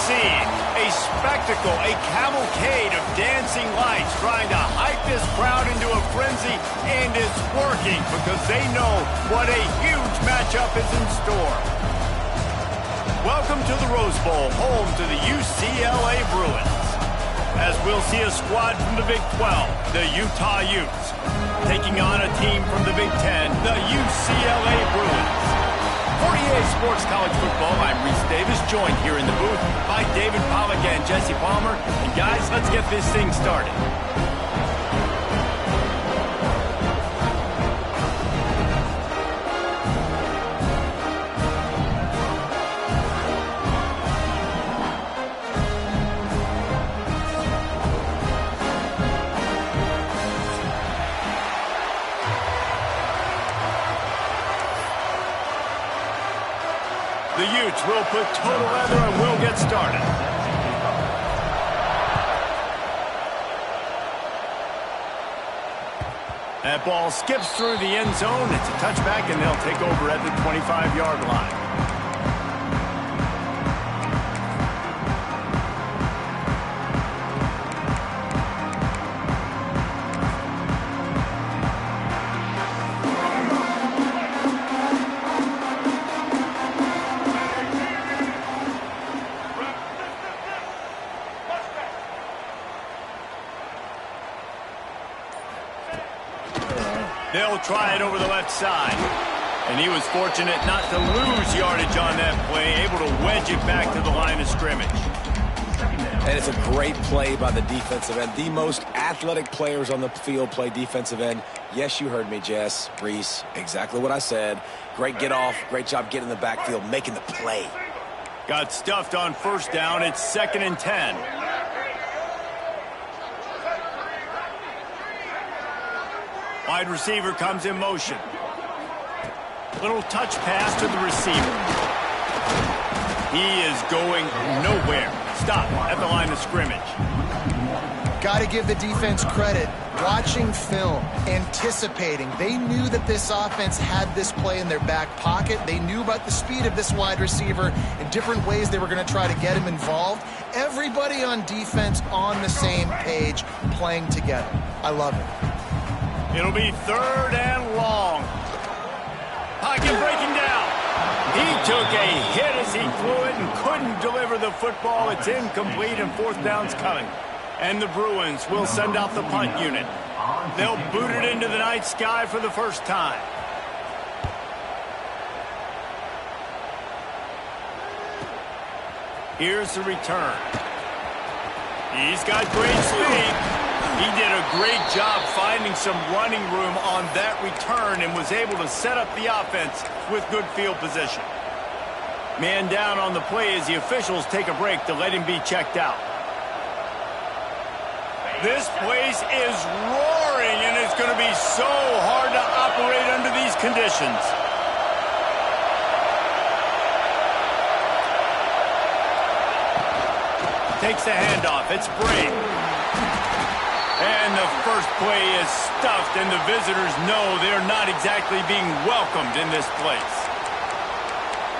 scene. A spectacle, a cavalcade of dancing lights trying to hype this crowd into a frenzy, and it's working because they know what a huge matchup is in store. Welcome to the Rose Bowl, home to the UCLA Bruins. As we'll see a squad from the Big 12, the Utah Utes, taking on a team from the Big 10, the UCLA Bruins. For EA Sports College Football, I'm Reese Davis, joined here in the booth by David Pollack and Jesse Palmer. And guys, let's get this thing started. The Utes will put total leather and we'll get started. That ball skips through the end zone. It's a touchback, and they'll take over at the 25-yard line. They'll try it over the left side. And he was fortunate not to lose yardage on that play, able to wedge it back to the line of scrimmage. And it's a great play by the defensive end. The most athletic players on the field play defensive end. Yes, you heard me, Jess, Reese, exactly what I said. Great get off, great job getting in the backfield, making the play. Got stuffed on first down. It's 2nd and 10. Wide receiver comes in motion. Little touch pass to the receiver. He is going nowhere. Stop at the line of scrimmage. Got to give the defense credit. Watching film, anticipating. They knew that this offense had this play in their back pocket. They knew about the speed of this wide receiver and different ways they were going to try to get him involved. Everybody on defense on the same page, playing together. I love it. It'll be 3rd and long. Pocket breaking down. He took a hit as he threw it and couldn't deliver the football. It's incomplete and 4th down's coming. And the Bruins will send out the punt unit. They'll boot it into the night sky for the first time. Here's the return. He's got great speed. He did a great job finding some running room on that return and was able to set up the offense with good field position. Man down on the play as the officials take a break to let him be checked out. This place is roaring, and it's going to be so hard to operate under these conditions. Takes the handoff. It's Bray. And the first play is stuffed, and the visitors know they're not exactly being welcomed in this place.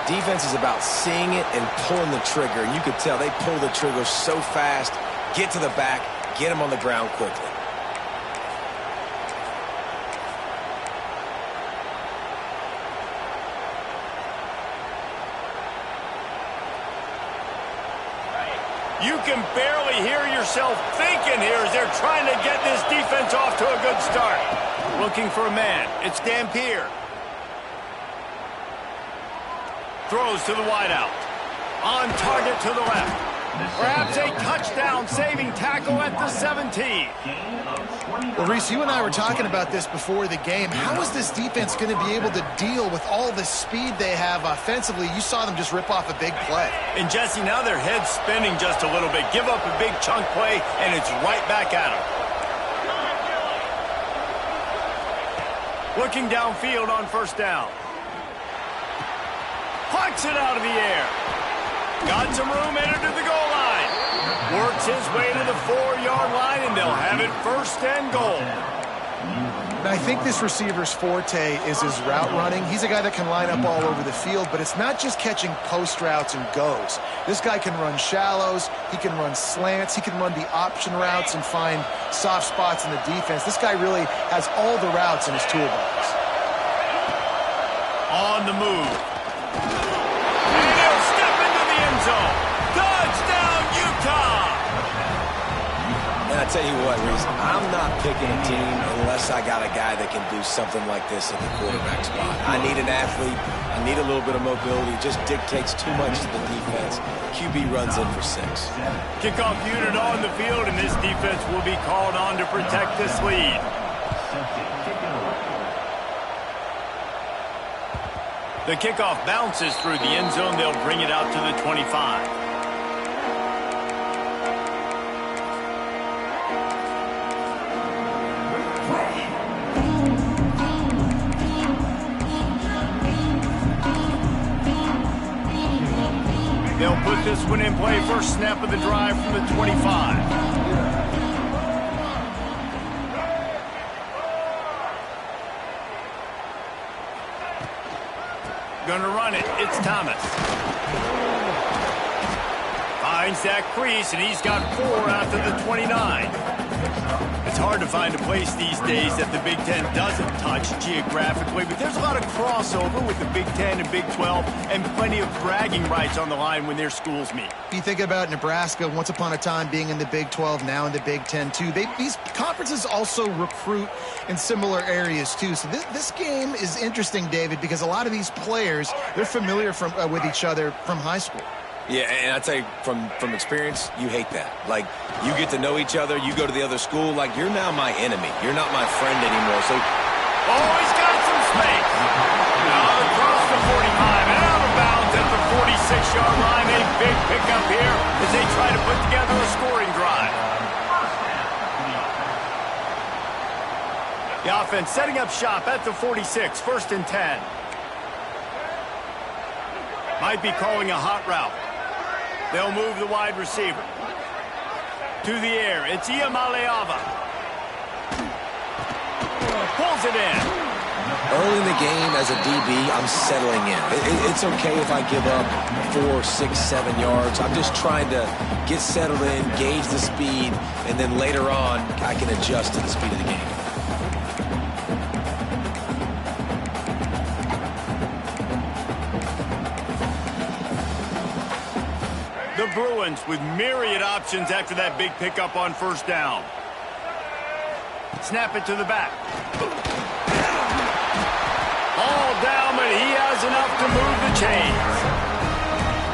Defense is about seeing it and pulling the trigger. And you could tell they pull the trigger so fast, get to the back, get him on the ground quickly. You can barely hear yourself thinking here as they're trying to get this defense off to a good start. Looking for a man. It's Dampier. Throws to the wideout. On target to the left. Perhaps a touchdown-saving tackle at the 17. Well, Reese, you and I were talking about this before the game. How is this defense going to be able to deal with all the speed they have offensively? You saw them just rip off a big play. And, Jesse, now their head's spinning just a little bit. Give up a big chunk play, and it's right back at them. Looking downfield on first down. Plucks it out of the air. Got some room, entered to the goal line. Works his way to the 4-yard line, and they'll have it 1st and goal. I think this receiver's forte is his route running. He's a guy that can line up all over the field, but it's not just catching post routes and goes. This guy can run shallows, he can run slants, he can run the option routes and find soft spots in the defense. This guy really has all the routes in his toolbox. On the move. And he'll step into the end zone. Touchdown, Utah! And I tell you what, Reese, I'm not picking a team unless I got a guy that can do something like this at the quarterback spot. I need an athlete. I need a little bit of mobility. It just dictates too much to the defense. QB runs in for 6. Kickoff unit on the field, and this defense will be called on to protect this lead. The kickoff bounces through the end zone. They'll bring it out to the 25. They'll put this one in play. First snap of the drive from the 25. Gonna run it. It's Thomas. Finds that crease, and he's got 4 out to the 29. It's hard to find a place these days that the Big Ten doesn't touch geographically, but there's a lot of crossover with the Big Ten and Big 12 and plenty of bragging rights on the line when their schools meet. You think about Nebraska once upon a time being in the Big 12, now in the Big 10 too. These conferences also recruit in similar areas too. So this game is interesting, David, because a lot of these players, they're familiar with each other from high school. Yeah, and I tell you, from experience, you hate that. Like, you get to know each other, you go to the other school, like, you're now my enemy. You're not my friend anymore, so... Oh, he's got some space. Now across the 45 and out of bounds at the 46-yard line. A big pickup here as they try to put together a scoring drive. The offense setting up shop at the 46, 1st and 10. Might be calling a hot route. They'll move the wide receiver. To the air, it's Iamaleava. Pulls it in. Early in the game, as a DB, I'm settling in. It's okay if I give up 4, 6, 7 yards. I'm just trying to get settled in, gauge the speed, and then later on, I can adjust to the speed of the game. The Bruins with myriad options after that big pickup on 1st down. Snap it to the back. All down, but he has enough to move the chains.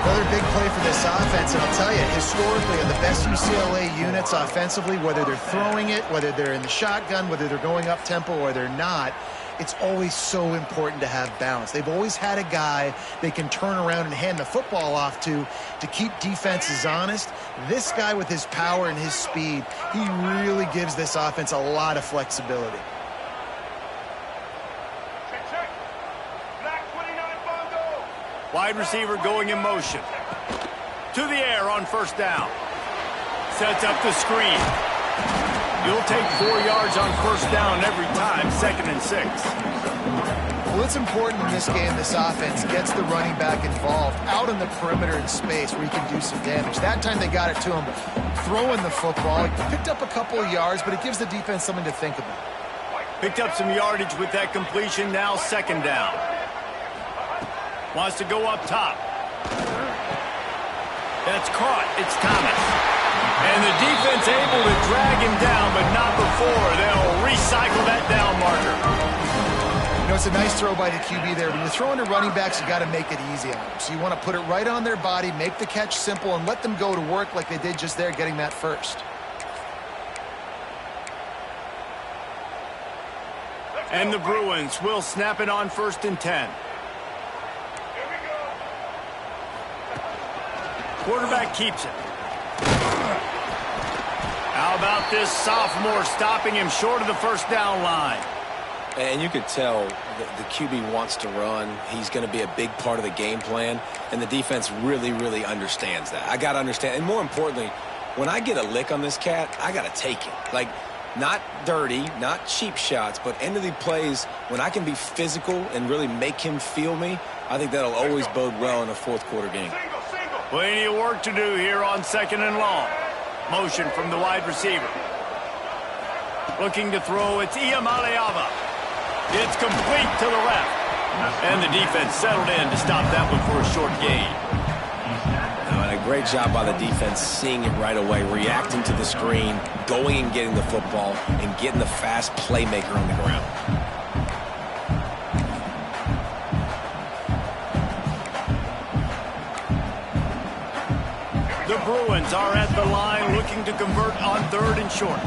Another big play for this offense, and I'll tell you, historically, in the best UCLA units offensively, whether they're throwing it, whether they're in the shotgun, whether they're going up tempo or they're not, it's always so important to have balance. They've always had a guy they can turn around and hand the football off to keep defenses honest. This guy with his power and his speed, he really gives this offense a lot of flexibility. Wide receiver going in motion. To the air on 1st down. Sets up the screen. You'll take 4 yards on 1st down every time, 2nd and 6. Well, it's important in this game, this offense gets the running back involved out in the perimeter in space where he can do some damage. That time they got it to him throwing the football. He picked up a couple of yards, but it gives the defense something to think about. Picked up some yardage with that completion, now 2nd down. Wants to go up top. That's caught. It's Thomas. And the defense able to drag him down, but not before. They'll recycle that down marker. You know, it's a nice throw by the QB there. When you're throwing to running backs, you got to make it easy on them. So you want to put it right on their body, make the catch simple, and let them go to work like they did just there, getting that first. And the Bruins will snap it on 1st and 10. Quarterback keeps it. How about this sophomore stopping him short of the 1st down line? And you could tell the QB wants to run. He's going to be a big part of the game plan, and the defense really, really understands that. I got to understand, and more importantly, when I get a lick on this cat, I got to take it. Like, Not dirty, not cheap shots, but end of the plays when I can be physical and really make him feel me. I think that'll always bode well in a fourth quarter game. Plenty of work to do here on 2nd and long. Motion from the wide receiver. Looking to throw, it's Iamaleava. It's complete to the left. And the defense settled in to stop that one for a short gain. And a great job by the defense seeing it right away, reacting to the screen, going and getting the football, and getting the fast playmaker on the ground. The Bruins are at the line looking to convert on 3rd and short.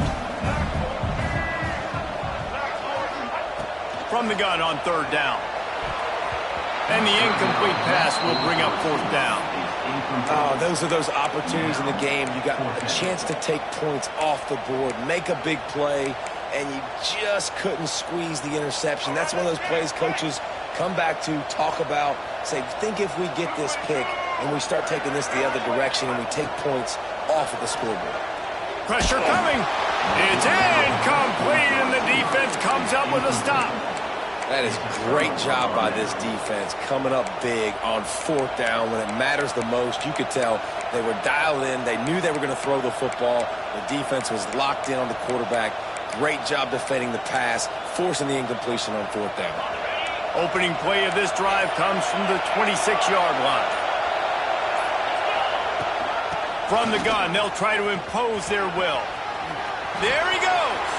From the gun on 3rd down. And the incomplete pass will bring up 4th down. Oh, those are those opportunities in the game. You got a chance to take points off the board, make a big play, and you just couldn't squeeze the interception. That's one of those plays coaches come back to, talk about, say, think if we get this pick and we start taking this the other direction and we take points off of the scoreboard. Pressure coming. It's incomplete, and the defense comes up with a stop. That is great job by this defense, coming up big on 4th down when it matters the most. You could tell they were dialed in. They knew they were going to throw the football. The defense was locked in on the quarterback. Great job defending the pass, forcing the incompletion on 4th down. Opening play of this drive comes from the 26-yard line. From the gun, they'll try to impose their will. There he goes.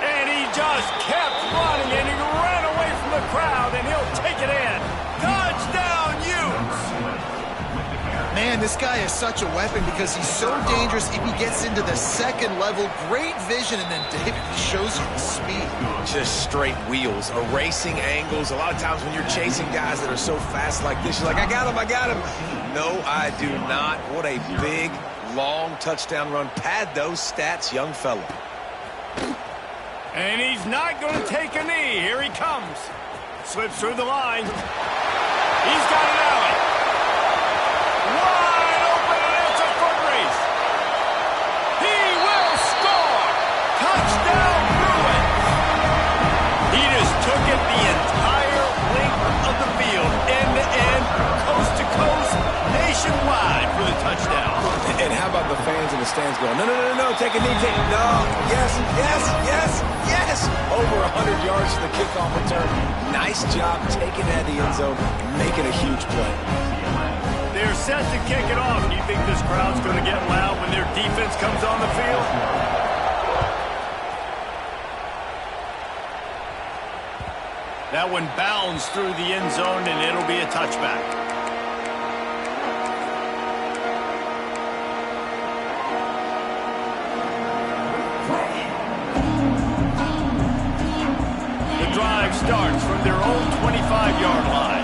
And he just kept running, and he ran away from the crowd, and he'll take it in. Touchdown, Utes! Man, this guy is such a weapon because he's so dangerous if he gets into the 2nd level. Great vision, and then David shows you the speed. Just straight wheels, erasing angles. A lot of times when you're chasing guys that are so fast like this, you're like, I got him, I got him. No, I do not. What a big, long touchdown run. Pad those stats, young fella. And he's not going to take a knee. Here he comes. Slips through the line. He's got it out. Wide open, and it's a foot race. He will score. Touchdown, Bruins. He just took it the entire length of the field, end to end, coast to coast, nationwide for the touchdown. And how about the fans in the stands going, no, no, no, no, take a knee, take it. No, yes, yes, yes, yes. Over 100 yards to the kickoff return. Nice job taking it out of the end zone, making a huge play. They're set to kick it off. Do you think this crowd's going to get loud when their defense comes on the field? That one bounds through the end zone, and it'll be a touchback. The drive starts from their own 25-yard line.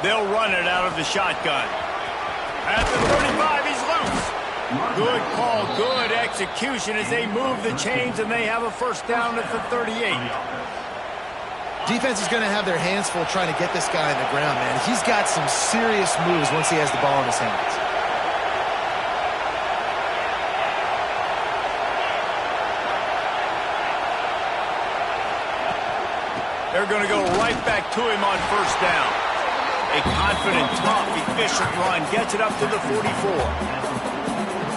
They'll run it out of the shotgun. At the 35, he's loose. Good call, good execution as they move the chains, and they have a first down at the 38. Defense is going to have their hands full trying to get this guy on the ground, man. He's got some serious moves once he has the ball in his hands. They're going to go right back to him on first down. A confident, tough, efficient run gets it up to the 44.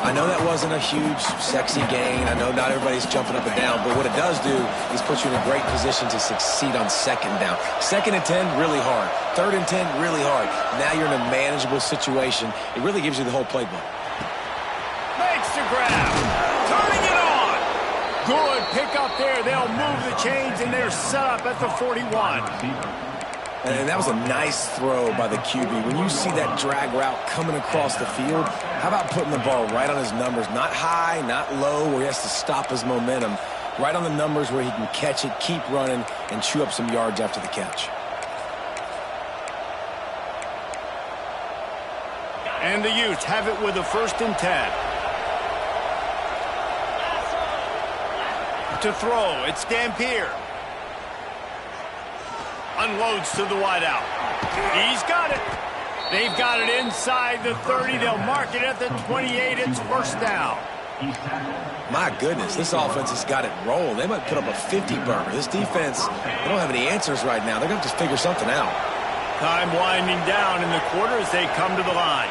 I know that wasn't a huge, sexy gain. I know not everybody's jumping up and down, but what it does do is put you in a great position to succeed on 2nd down. 2nd and 10, really hard. 3rd and 10, really hard. Now you're in a manageable situation. It really gives you the whole playbook. Makes the grab. Turning it on. Good pick up there. They'll move the chains, and they're set up at the 41. And that was a nice throw by the QB. When you see that drag route coming across the field, how about putting the ball right on his numbers? Not high, not low, where he has to stop his momentum. Right on the numbers where he can catch it, keep running, and chew up some yards after the catch. And the Utes have it with a 1st and 10. To throw, it's Dampier. Unloads to the wideout. He's got it. They've got it inside the 30. They'll mark it at the 28. It's first down. My goodness, this offense has got it rolling. They might put up a 50-burger. This defense, they don't have any answers right now. They're going to have to figure something out. Time winding down in the quarter as they come to the line.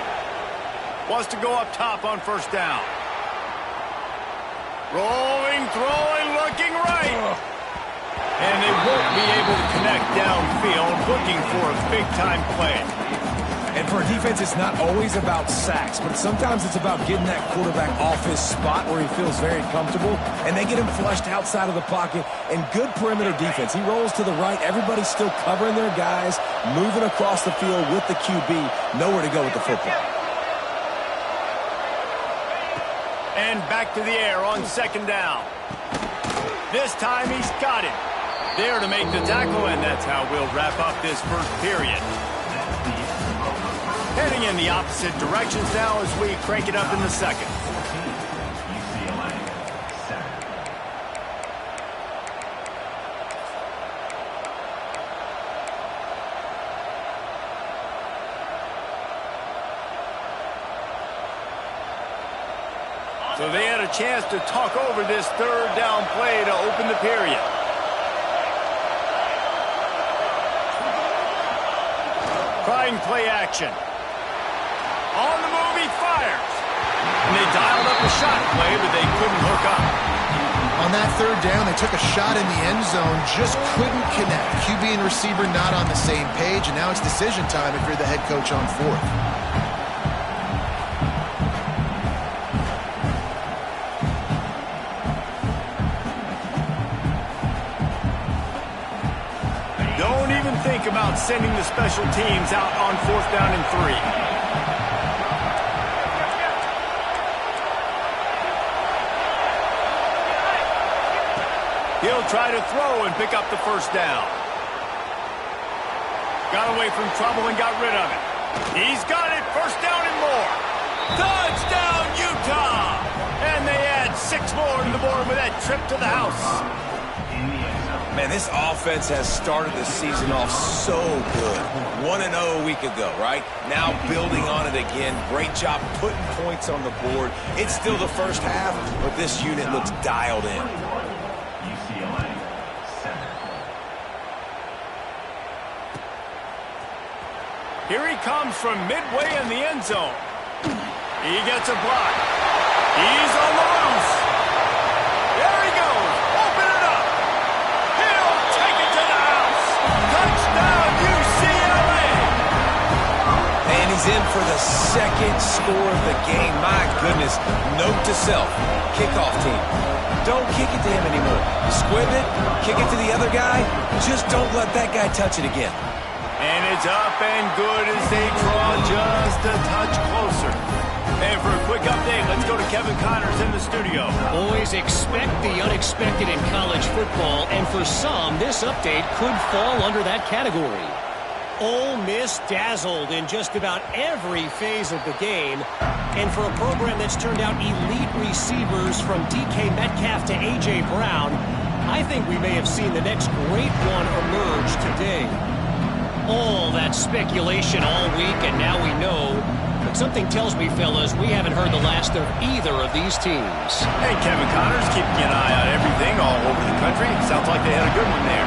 Wants to go up top on first down. Rolling, throwing, looking right. And they won't be able to connect downfield, looking for a big-time play. And for a defense, it's not always about sacks, but sometimes it's about getting that quarterback off his spot where he feels very comfortable, and they get him flushed outside of the pocket, and good perimeter defense. He rolls to the right. Everybody's still covering their guys, moving across the field with the QB, nowhere to go with the football. And back to the air on second down. This time he's got it. There to make the tackle, and that's how we'll wrap up this first period. Heading in the opposite directions now as we crank it up in the second. So they had a chance to talk over this third down play to open the period. Trying play action. On the move, he fires. And they dialed up a shot play, but they couldn't hook up. On that third down, they took a shot in the end zone, just couldn't connect. QB and receiver not on the same page, and now it's decision time if you're the head coach on fourth. Don't even think about sending the special teams out on fourth down and 3. He'll try to throw and pick up the first down. Got away from trouble and got rid of it. He's got it. First down and more. Touchdown, Utah! And they add 6 more to the board with that trip to the house. Man, this offense has started the season off so good. 1-0 a week ago, right? Now building on it again. Great job putting points on the board. It's still the first half, but this unit looks dialed in. Here he comes from midway in the end zone. He gets a block. He's on the loose. There he goes. Open it up. He'll take it to the house. Touchdown, UCLA. And he's in for the second score of the game. My goodness. Note to self. Kickoff team. Don't kick it to him anymore. Squib it. Kick it to the other guy. Just don't let that guy touch it again. And it's up and good as they draw just a touch closer. And for a quick update, let's go to Kevin Connors in the studio. Boys, expect the unexpected in college football, and for some, this update could fall under that category. Ole Miss dazzled in just about every phase of the game. And for a program that's turned out elite receivers from DK Metcalf to A.J. Brown, I think we may have seen the next great one emerge today. All that speculation all week, and now we know. But something tells me, fellas, we haven't heard the last of either of these teams. Hey, Kevin Connors keeping an eye on everything all over the country. Sounds like they had a good one there.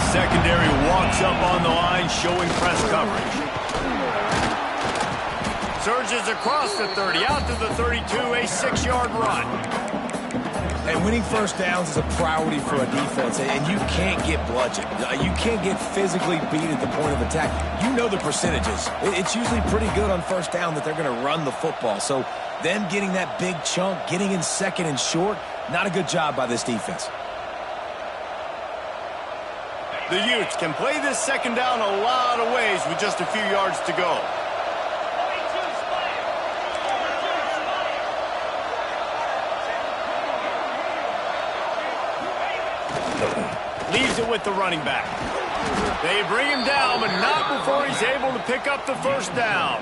Secondary walks up on the line, showing press coverage. Surges across the 30, out to the 32, a 6-yard run. And winning first downs is a priority for a defense, and you can't get bludgeoned. You can't get physically beat at the point of attack. You know the percentages. It's usually pretty good on first down that they're going to run the football. So them getting that big chunk, getting in second and short, not a good job by this defense. The Utes can play this second down a lot of ways with just a few yards to go. Leaves it with the running back. They bring him down, but not before he's able to pick up the first down.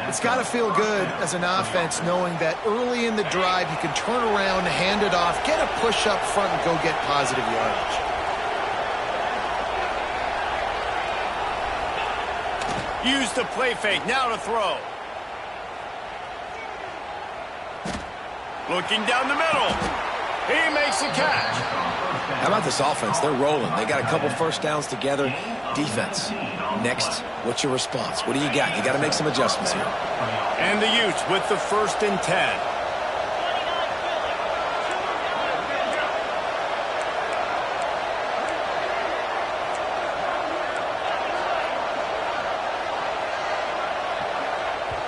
It's got to feel good as an offense knowing that early in the drive you can turn around, hand it off, get a push up front, and go get positive yardage. Use the play fake. Now to throw. Looking down the middle. He makes the catch. How about this offense? They're rolling. They got a couple first downs together. Defense. Next, what's your response? What do you got? You got to make some adjustments here. And the Utes with the 1st and 10.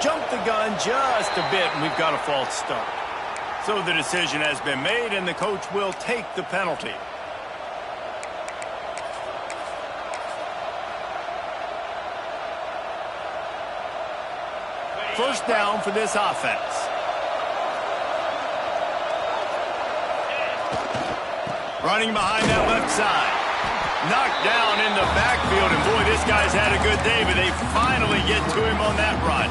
Jump the gun just a bit, and we've got a false start. So the decision has been made, and the coach will take the penalty. First down for this offense. Running behind that left side. Knocked down in the backfield, and boy, this guy's had a good day, but they finally get to him on that run.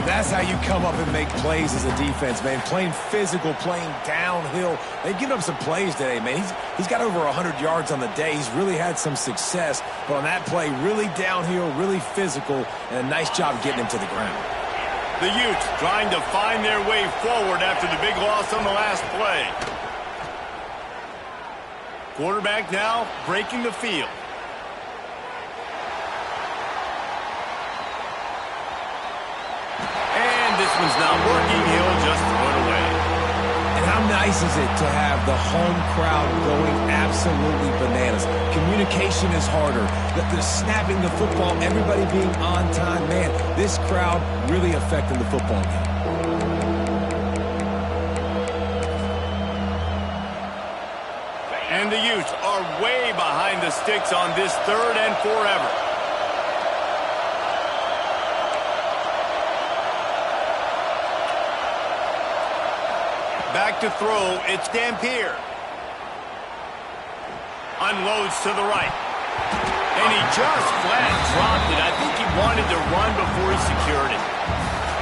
That's how you come up and make plays as a defense, man. Playing physical, playing downhill. They've given up some plays today, man. He's got over 100 yards on the day. He's really had some success. But on that play, really downhill, really physical, and a nice job getting him to the ground. The Utes trying to find their way forward after the big loss on the last play. Quarterback now breaking the field. This one's not working. He'll just throw it away. And how nice is it to have the home crowd going absolutely bananas? Communication is harder. The snapping the football, everybody being on time. Man, this crowd really affecting the football game. And the Utes are way behind the sticks on this 3rd and forever. Back to throw, it's Dampier. Unloads to the right. And he just flat dropped it. I think he wanted to run before he secured it.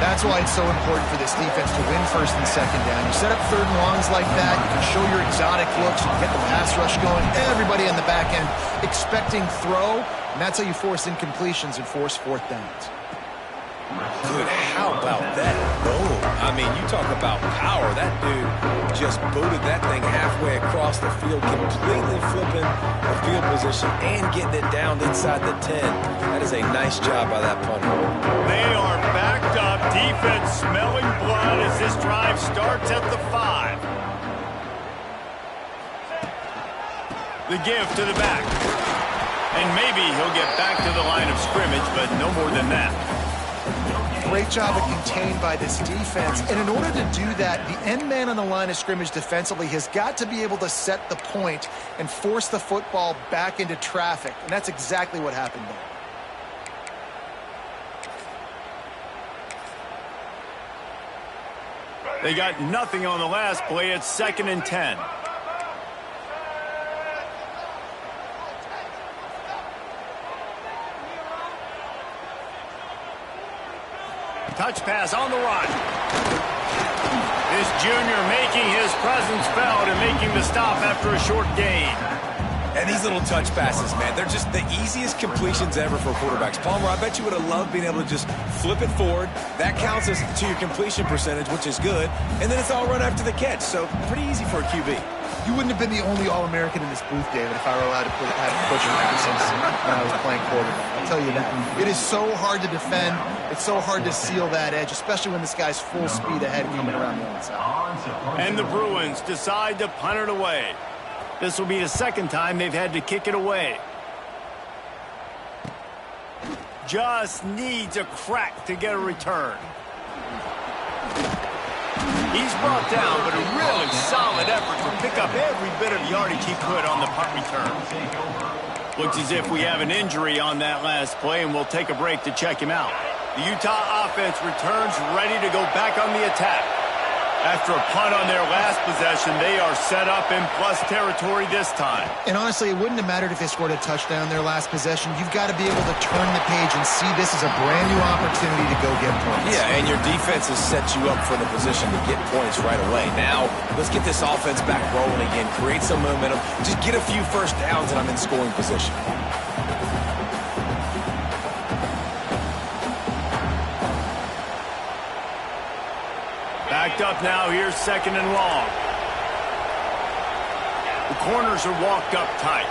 That's why it's so important for this defense to win 1st and 2nd down. You set up 3rd and longs like that, you can show your exotic looks, you can get the pass rush going, everybody on the back end expecting throw, and that's how you force incompletions and force 4th downs. Dude, how about that boom? I mean, you talk about power. That dude just booted that thing halfway across the field, completely flipping the field position and getting it down inside the 10. That is a nice job by that punter. They are backed up. Defense smelling blood as this drive starts at the 5. The give to the back. And maybe he'll get back to the line of scrimmage, but no more than that. Great job of contained by this defense. And in order to do that, the end man on the line of scrimmage defensively has got to be able to set the point and force the football back into traffic. And that's exactly what happened there. They got nothing on the last play. It's 2nd and 10. Touch pass on the run. This junior making his presence felt and making the stop after a short gain. And these little touch passes, man, they're just the easiest completions ever for quarterbacks. Palmer, I bet you would have loved being able to just flip it forward. That counts as to your completion percentage, which is good. And then it's all run after the catch, so pretty easy for a QB. You wouldn't have been the only All-American in this booth, David, if I were allowed to put passes when I was playing quarterback. I'll tell you that. It is so hard to defend. It's so hard to seal that edge, especially when this guy's full speed ahead coming around the inside. And the Bruins decide to punt it away. This will be the 2nd time they've had to kick it away. Just needs a crack to get a return. He's brought down, but a really solid effort to pick up every bit of yardage he could on the punt return. Looks as if we have an injury on that last play, and we'll take a break to check him out. The Utah offense returns ready to go back on the attack. After a punt on their last possession, they are set up in plus territory this time. And honestly, it wouldn't have mattered if they scored a touchdown their last possession. You've got to be able to turn the page and see this as a brand new opportunity to go get points. Yeah, and your defense has set you up for the position to get points right away. Now, let's get this offense back rolling again, create some momentum, just get a few first downs, and I'm in scoring position. up now. Here's 2nd and long. The corners are walked up tight.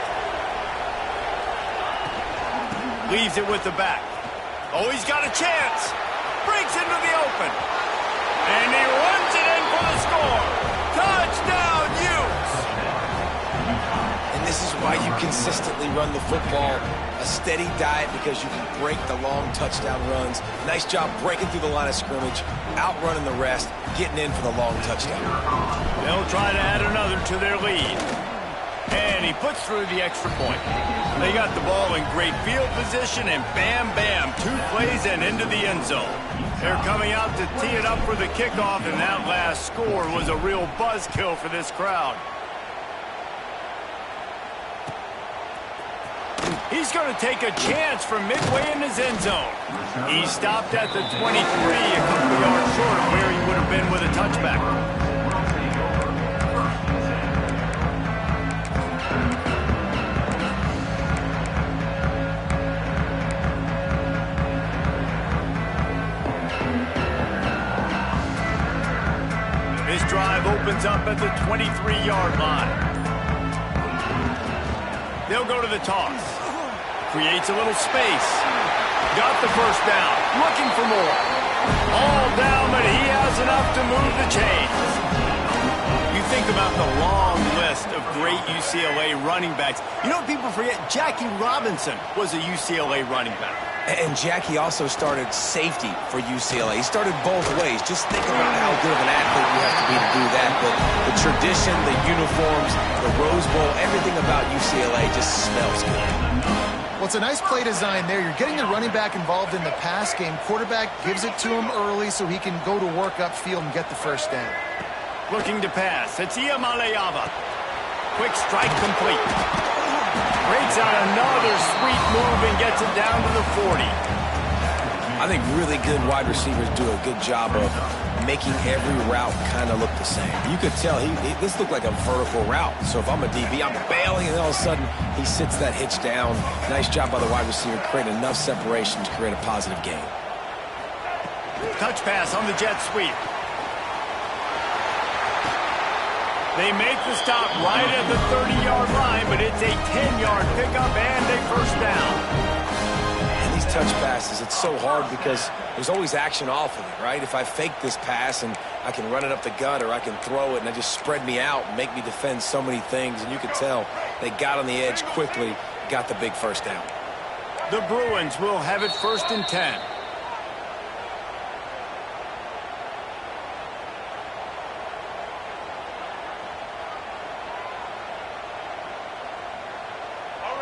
Leaves it with the back. Oh, he's got a chance. Breaks into the open. And he runs it in for the score. Touchdown, Utes! And this is why you consistently run the football. A steady diet because you can break the long touchdown runs. Nice job breaking through the line of scrimmage, outrunning the rest, getting in for the long touchdown. They'll try to add another to their lead. And he puts through the extra point. They got the ball in great field position, and bam, bam, 2 plays and into the end zone. They're coming out to tee it up for the kickoff, and that last score was a real buzzkill for this crowd. He's going to take a chance from midway in his end zone. He stopped at the 23, a couple yards short of where he would have been with a touchback. This drive opens up at the 23-yard line. They'll go to the toss. Creates a little space. Got the first down. Looking for more. All down, but he has enough to move the chains. You think about the long list of great UCLA running backs. You know what people forget? Jackie Robinson was a UCLA running back. And Jackie also started safety for UCLA. He started both ways. Just think about how good of an athlete you have to be to do that. But the tradition, the uniforms, the Rose Bowl, everything about UCLA just smells good. Well, it's a nice play design there. You're getting the running back involved in the pass game. Quarterback gives it to him early so he can go to work upfield and get the first down. Looking to pass. It's Iamaleava. Quick strike complete. Breaks out another sweet move and gets it down to the 40. I think really good wide receivers do a good job of making every route kind of look the same. You could tell this looked like a vertical route. So if I'm a DB, I'm bailing, and all of a sudden he sits that hitch down. Nice job by the wide receiver, creating enough separation to create a positive gain. Touch pass on the jet sweep. They make the stop right at the 30-yard line, but it's a 10-yard pickup and a first down. And these touch passes, it's so hard because there's always action off of it, right? If I fake this pass and I can run it up the gut or I can throw it and I just spread me out and make me defend so many things, and you could tell they got on the edge quickly, got the big first down. The Bruins will have it 1st and 10.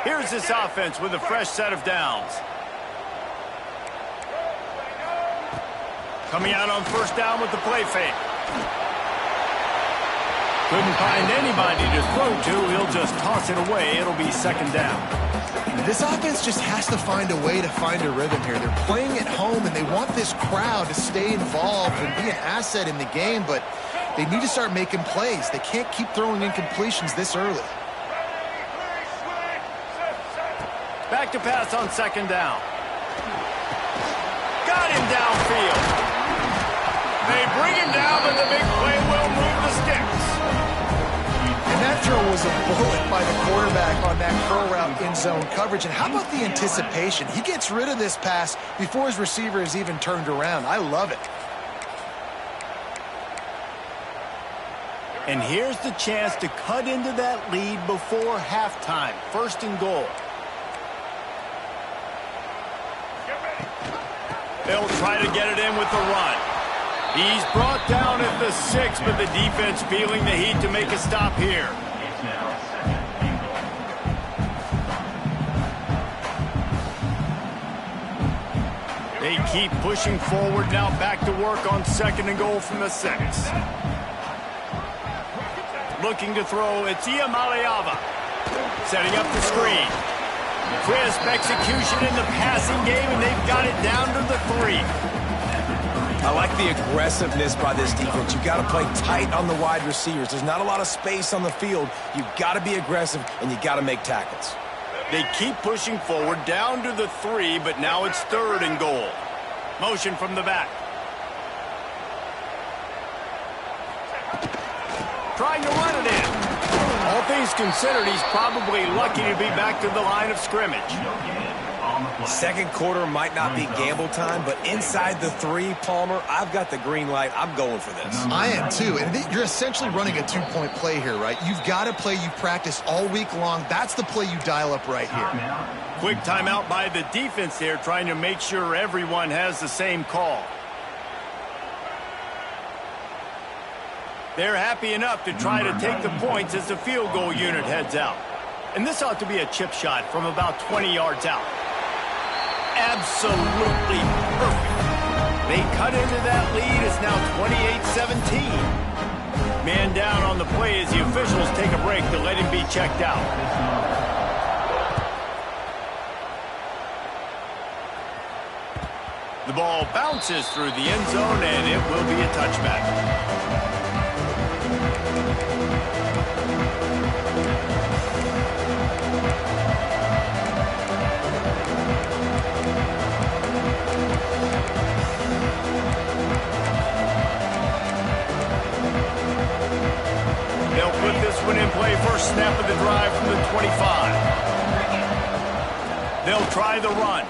Here's this offense with a fresh set of downs. Coming out on first down with the play fake. Couldn't find anybody to throw to. He'll just toss it away. It'll be 2nd down. This offense just has to find a way to find a rhythm here. They're playing at home, and they want this crowd to stay involved and be an asset in the game, but they need to start making plays. They can't keep throwing incompletions this early. Back to pass on 2nd down. Got him downfield. They bring him down, but the big play will move the sticks. And that throw was a bullet by the quarterback on that curl route in zone coverage. And how about the anticipation? He gets rid of this pass before his receiver is even turned around. I love it. And here's the chance to cut into that lead before halftime. 1st and goal. They'll try to get it in with the run. He's brought down at the 6, but the defense feeling the heat to make a stop here. They keep pushing forward now, back to work on 2nd and goal from the 6. Looking to throw, it's Iamaleava. Setting up the screen. Crisp execution in the passing game, and they've got it down to the 3. I like the aggressiveness by this defense. You got to play tight on the wide receivers. There's not a lot of space on the field. You got to be aggressive, and you got to make tackles. They keep pushing forward down to the 3, but now it's 3rd and goal. Motion from the back. trying to run it in. All things considered, he's probably lucky to be back to the line of scrimmage. Second quarter might not be gamble time, but inside the 3, Palmer, I've got the green light. I'm going for this. I am too, and you're essentially running a 2-point play here, right? You've got a play you've practiced all week long. That's the play you dial up right here. Quick timeout by the defense there, trying to make sure everyone has the same call. They're happy enough to try to take the points as the field goal unit heads out. And this ought to be a chip shot from about 20 yards out. Absolutely perfect. They cut into that lead. It's now 28-17. Man down on the play as the officials take a break to let him be checked out. The ball bounces through the end zone, and it will be a touchback. They'll put this one in play. First snap of the drive from the 25. They'll try the run.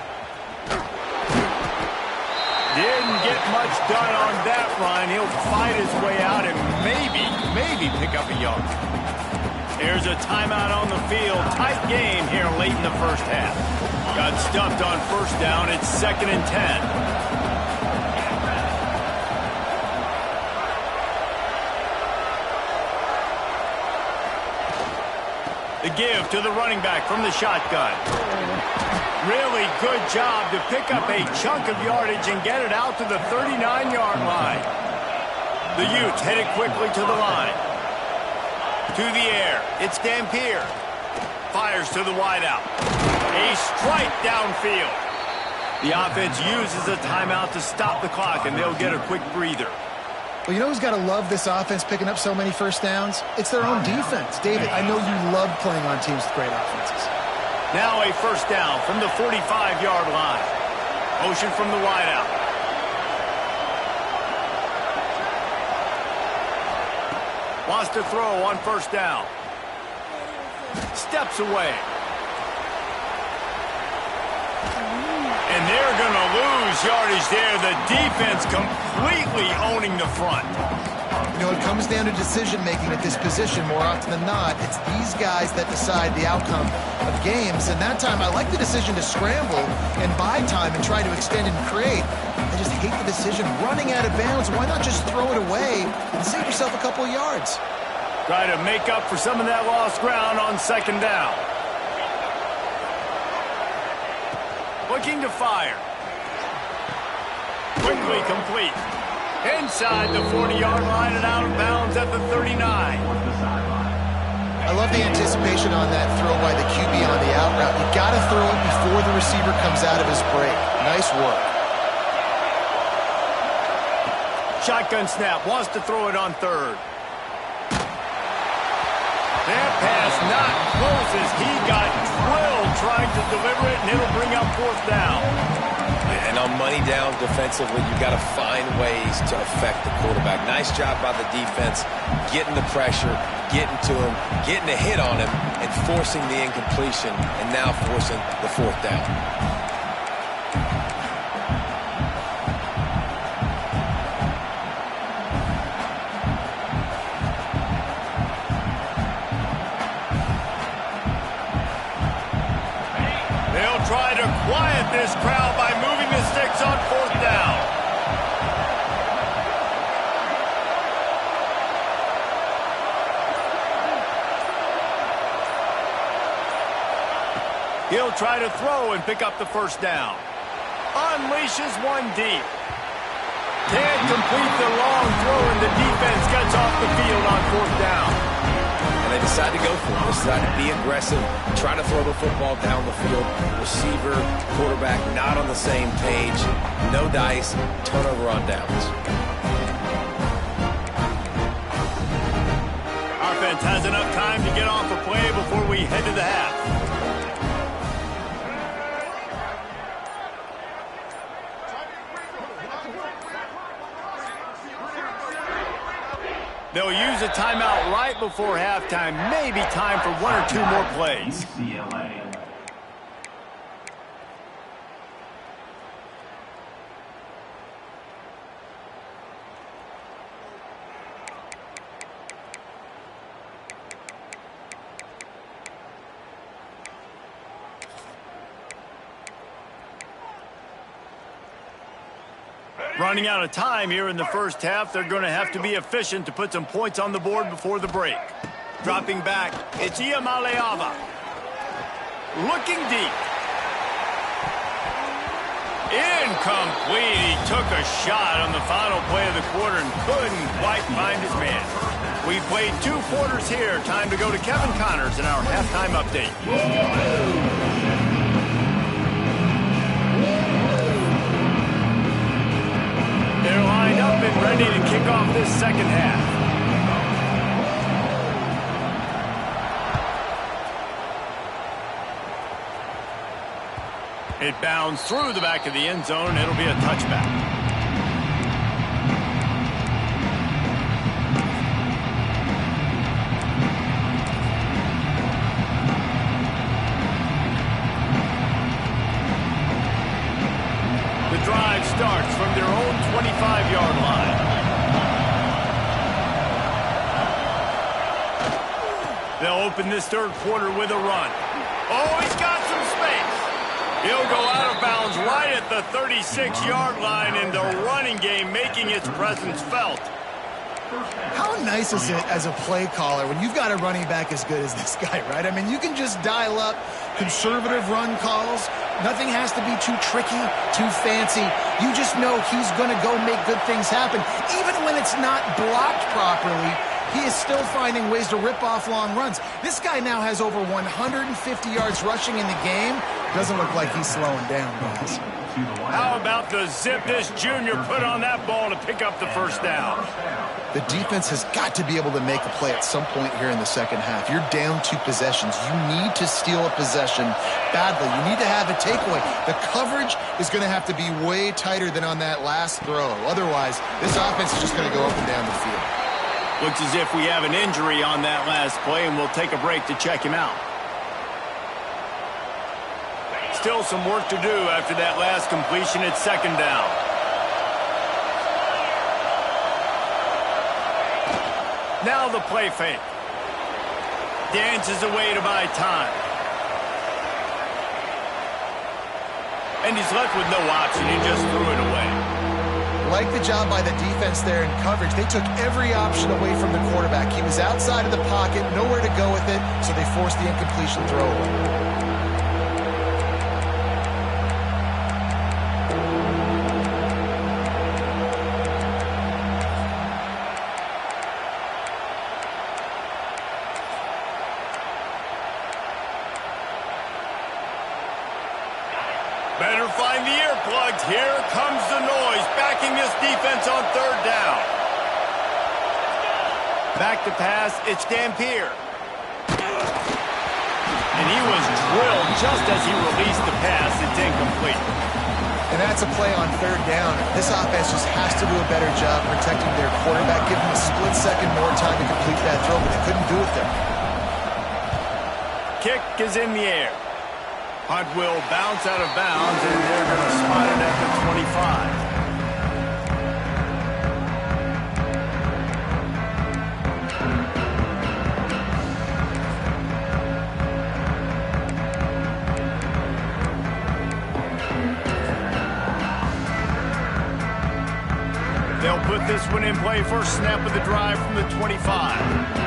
Didn't get much done on that run. He'll fight his way out and maybe pick up a yard. There's a timeout on the field. Tight game here late in the first half. Got stuffed on first down. It's 2nd and 10. The give to the running back from the shotgun. Really good job to pick up a chunk of yardage and get it out to the 39-yard line. The Utes headed quickly to the line. To the air. It's Dampier. Fires to the wideout. A strike downfield. The offense uses a timeout to stop the clock, and they'll get a quick breather. Well, you know who's got to love this offense picking up so many first downs? It's their own defense. David, I know you love playing on teams with great offenses. Now a first down from the 45-yard line. Motion from the wideout. Wants to throw on first down. Steps away. And they're going to lose yardage there. The defense completely owning the front. You know, it comes down to decision-making at this position more often than not. It's these guys that decide the outcome of games. And that time, I like the decision to scramble and buy time and try to extend and create. I just hate the decision running out of bounds. Why not just throw it away and save yourself a couple of yards? Try to make up for some of that lost ground on second down. Looking to fire. Quickly complete. Inside the 40-yard line and out of bounds at the 39. I love the anticipation on that throw by the QB on the out route. You got to throw it before the receiver comes out of his break. Nice work. Shotgun snap. Wants to throw it on third. That pass not close as he got drilled trying to deliver it, and it'll bring up fourth down. And on money down defensively, you've got to find ways to affect the quarterback. Nice job by the defense, getting the pressure, getting to him, getting a hit on him, and forcing the incompletion, and now forcing the fourth down. Try to quiet this crowd by moving the sticks on fourth down. He'll try to throw and pick up the first down. Unleashes one deep. Can't complete the long throw, and the defense gets off the field on fourth down. And they decide to go for it. They decide to be aggressive, try to throw the football down the field. Receiver, quarterback, not on the same page. No dice, turnover on downs. Offense has enough time to get off a play before we head to the half. They'll use use a timeout right before halftime. Maybe time for one or two more plays. Running out of time here in the first half. They're going to have to be efficient to put some points on the board before the break. Dropping back, it's Iamaleava. Looking deep. Incomplete. He took a shot on the final play of the quarter and couldn't quite find his man. We played 2 quarters here. Time to go to Kevin Connors in our halftime update. They're lined up and ready to kick off this second half. It bounds through the back of the end zone. It'll be a touchback. Drive starts from their own 25-yard line. They'll open this third quarter with a run. Oh, he's got some space. He'll go out of bounds right at the 36-yard line, and the running game making its presence felt. How nice is it as a play caller when you've got a running back as good as this guy, right? I mean, you can just dial up conservative run calls. Nothing has to be too tricky, too fancy. You just know he's going to go make good things happen. Even when it's not blocked properly, he is still finding ways to rip off long runs. This guy now has over 150 yards rushing in the game. Doesn't look like he's slowing down, guys. How about the zip this junior put on that ball to pick up the first down? The defense has got to be able to make a play at some point here in the second half. You're down 2 possessions. You need to steal a possession badly. You need to have a takeaway. The coverage is going to have to be way tighter than on that last throw. Otherwise, this offense is just going to go up and down the field. Looks as if we have an injury on that last play, and we'll take a break to check him out. Still some work to do after that last completion at second down. Now the play fake. Dances away to buy time. And he's left with no option. He just threw it away. Like the job by the defense there in coverage. They took every option away from the quarterback. He was outside of the pocket, nowhere to go with it, so they forced the incompletion throw away. Better find the earplugs. Here comes the noise, backing this defense on third down. Back to pass, it's Dampier. And he was drilled just as he released the pass. It's incomplete. And that's a play on third down. This offense just has to do a better job protecting their quarterback, give him a split second more time to complete that throw, but they couldn't do it there. Kick is in the air. Punt will bounce out of bounds, and they're going to spot it at the 25. They'll put this one in play. First snap of the drive from the 25.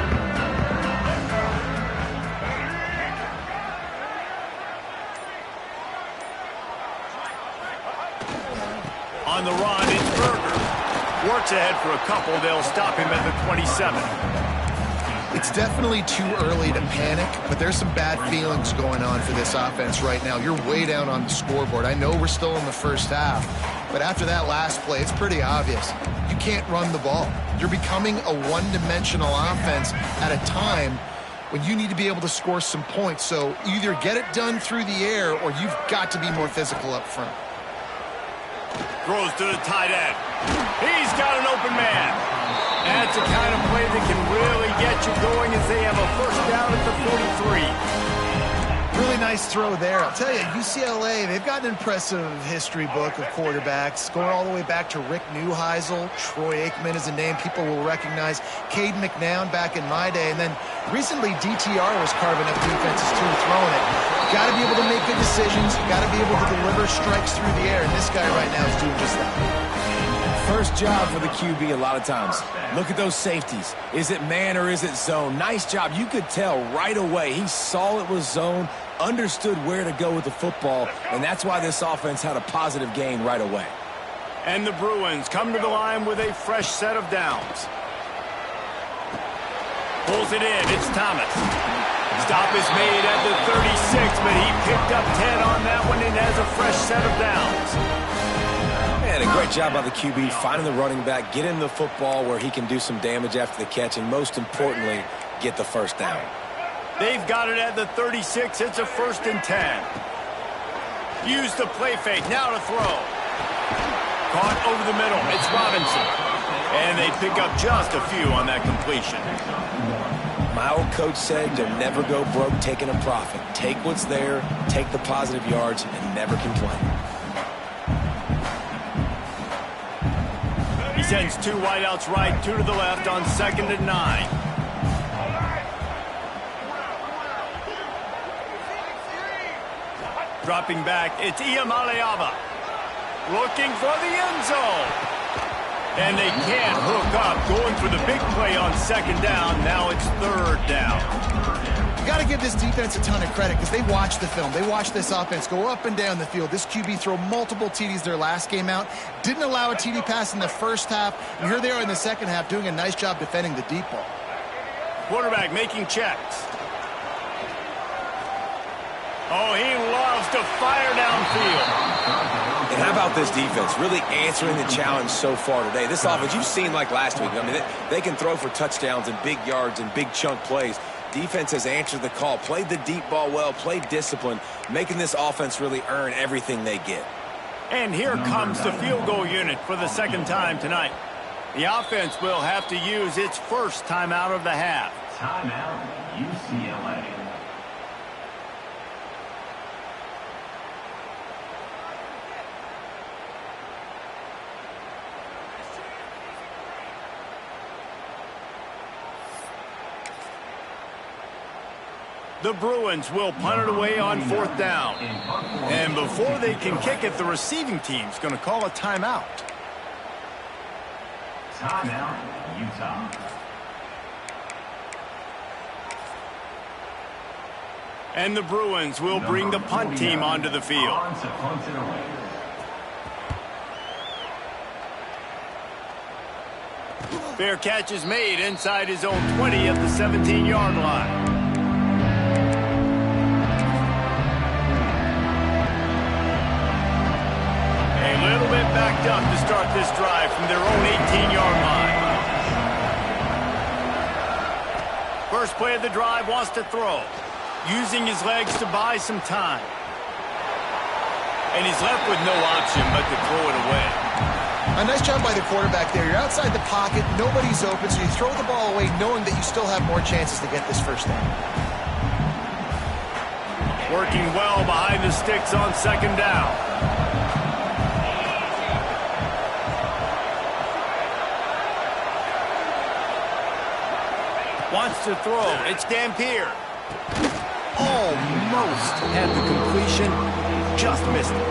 On the run, it's Berger. Works ahead for a couple. They'll stop him at the 27. It's definitely too early to panic, but there's some bad feelings going on for this offense right now. You're way down on the scoreboard. I know we're still in the first half, but after that last play, it's pretty obvious. You can't run the ball. You're becoming a one-dimensional offense at a time when you need to be able to score some points. So either get it done through the air or you've got to be more physical up front. Throws to the tight end. He's got an open man. That's the kind of play that can really get you going as they have a first down at the 43. Really nice throw there. I'll tell you, UCLA, they've got an impressive history book of quarterbacks, going all the way back to Rick Neuheisel. Troy Aikman is a name people will recognize. Caden McNown back in my day. And then recently, DTR was carving up defenses too, throwing it. Got to be able to make good decisions. Got to be able to deliver strikes through the air. And this guy right now is doing just that. First job for the QB a lot of times. Look at those safeties. Is it man or is it zone? Nice job. You could tell right away. He saw it was zone, understood where to go with the football, and that's why this offense had a positive gain right away. And the Bruins come to the line with a fresh set of downs. Pulls it in. It's Thomas. Stop is made at the 36, but he picked up 10 on that one and has a fresh set of downs. And a great job by the QB finding the running back, getting the football where he can do some damage after the catch, and most importantly, get the first down. They've got it at the 36. It's a 1st and 10. Use the play fake. Now to throw. Caught over the middle. It's Robinson. And they pick up just a few on that completion. My old coach said you'll never go broke taking a profit. Take what's there, take the positive yards, and never complain. He sends 2 wideouts right, 2 to the left on 2nd and 9. Dropping back, it's Iamaleava. Looking for the end zone. And they can't hook up. Going for the big play on 2nd down. Now it's 3rd down. You got to give this defense a ton of credit because they watched the film. They watched this offense go up and down the field. This QB throw multiple TDs their last game out. Didn't allow a TD pass in the first half. And here they are in the second half doing a nice job defending the deep ball. Quarterback making checks. Oh, he loves to fire downfield. And how about this defense really answering the challenge so far today? This offense, you've seen like last week. I mean, they can throw for touchdowns and big yards and big chunk plays. Defense has answered the call, played the deep ball well, played discipline, making this offense really earn everything they get. And here comes the field goal unit for the 2nd time tonight. The offense will have to use its first timeout of the half. Timeout, UCLA. The Bruins will punt it away on 4th down. And before they can kick it, the receiving team's going to call a timeout. Timeout, Utah. And the Bruins will bring the punt team onto the field. Fair catch is made inside his own 20 at the 17-yard line. A little bit backed up to start this drive from their own 18-yard line. First play of the drive, wants to throw. Using his legs to buy some time. And he's left with no option but to throw it away. A nice job by the quarterback there. You're outside the pocket, nobody's open, so you throw the ball away knowing that you still have more chances to get this first down. Working well behind the sticks on 2nd down. Wants to throw. It's Dampier. Almost had the completion. Just missed it.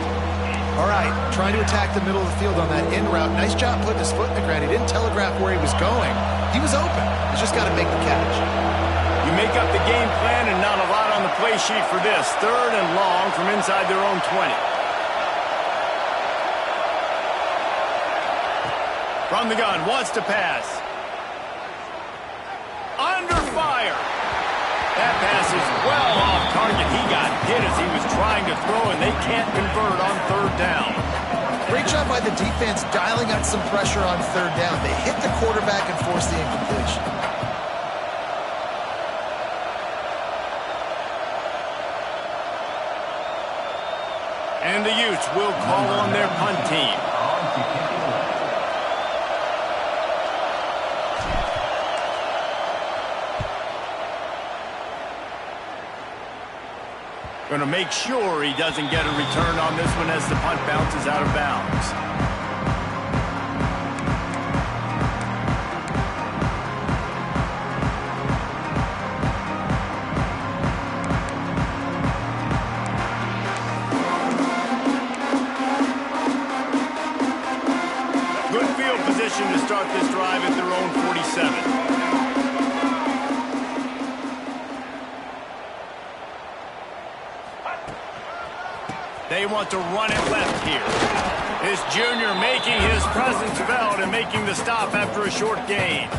All right, trying to attack the middle of the field on that in route. Nice job putting his foot in the ground. He didn't telegraph where he was going. He was open. He's just got to make the catch. You make up the game plan and not a lot on the play sheet for this. 3rd and long from inside their own 20. From the gun, wants to pass. Under fire. That pass is well off target. He got hit as he was trying to throw, and they can't convert on 3rd down. Great job by the defense dialing out some pressure on 3rd down. They hit the quarterback and forced the incompletion. And the Utes will call on their punt team. Going to make sure he doesn't get a return on this one as the punt bounces out of bounds. Good field position to start this drive at their own 47. They want to run it left here. This junior making his presence felt and making the stop after a short gain.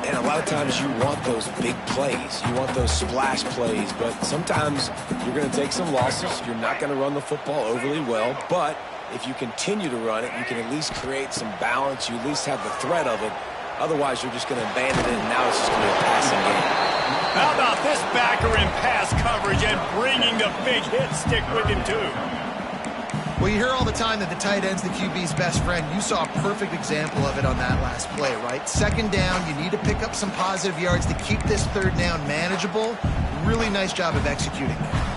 And a lot of times you want those big plays. You want those splash plays, but sometimes you're going to take some losses. You're not going to run the football overly well, but if you continue to run it, you can at least create some balance. You at least have the threat of it. Otherwise, you're just going to abandon it, and now it's just going to be a passing game. How about this backer in pass coverage and bringing the big hit stick with him, too? Well, you hear all the time that the tight end's the QB's best friend. You saw a perfect example of it on that last play, right? Second down, you need to pick up some positive yards to keep this third down manageable. Really nice job of executing that.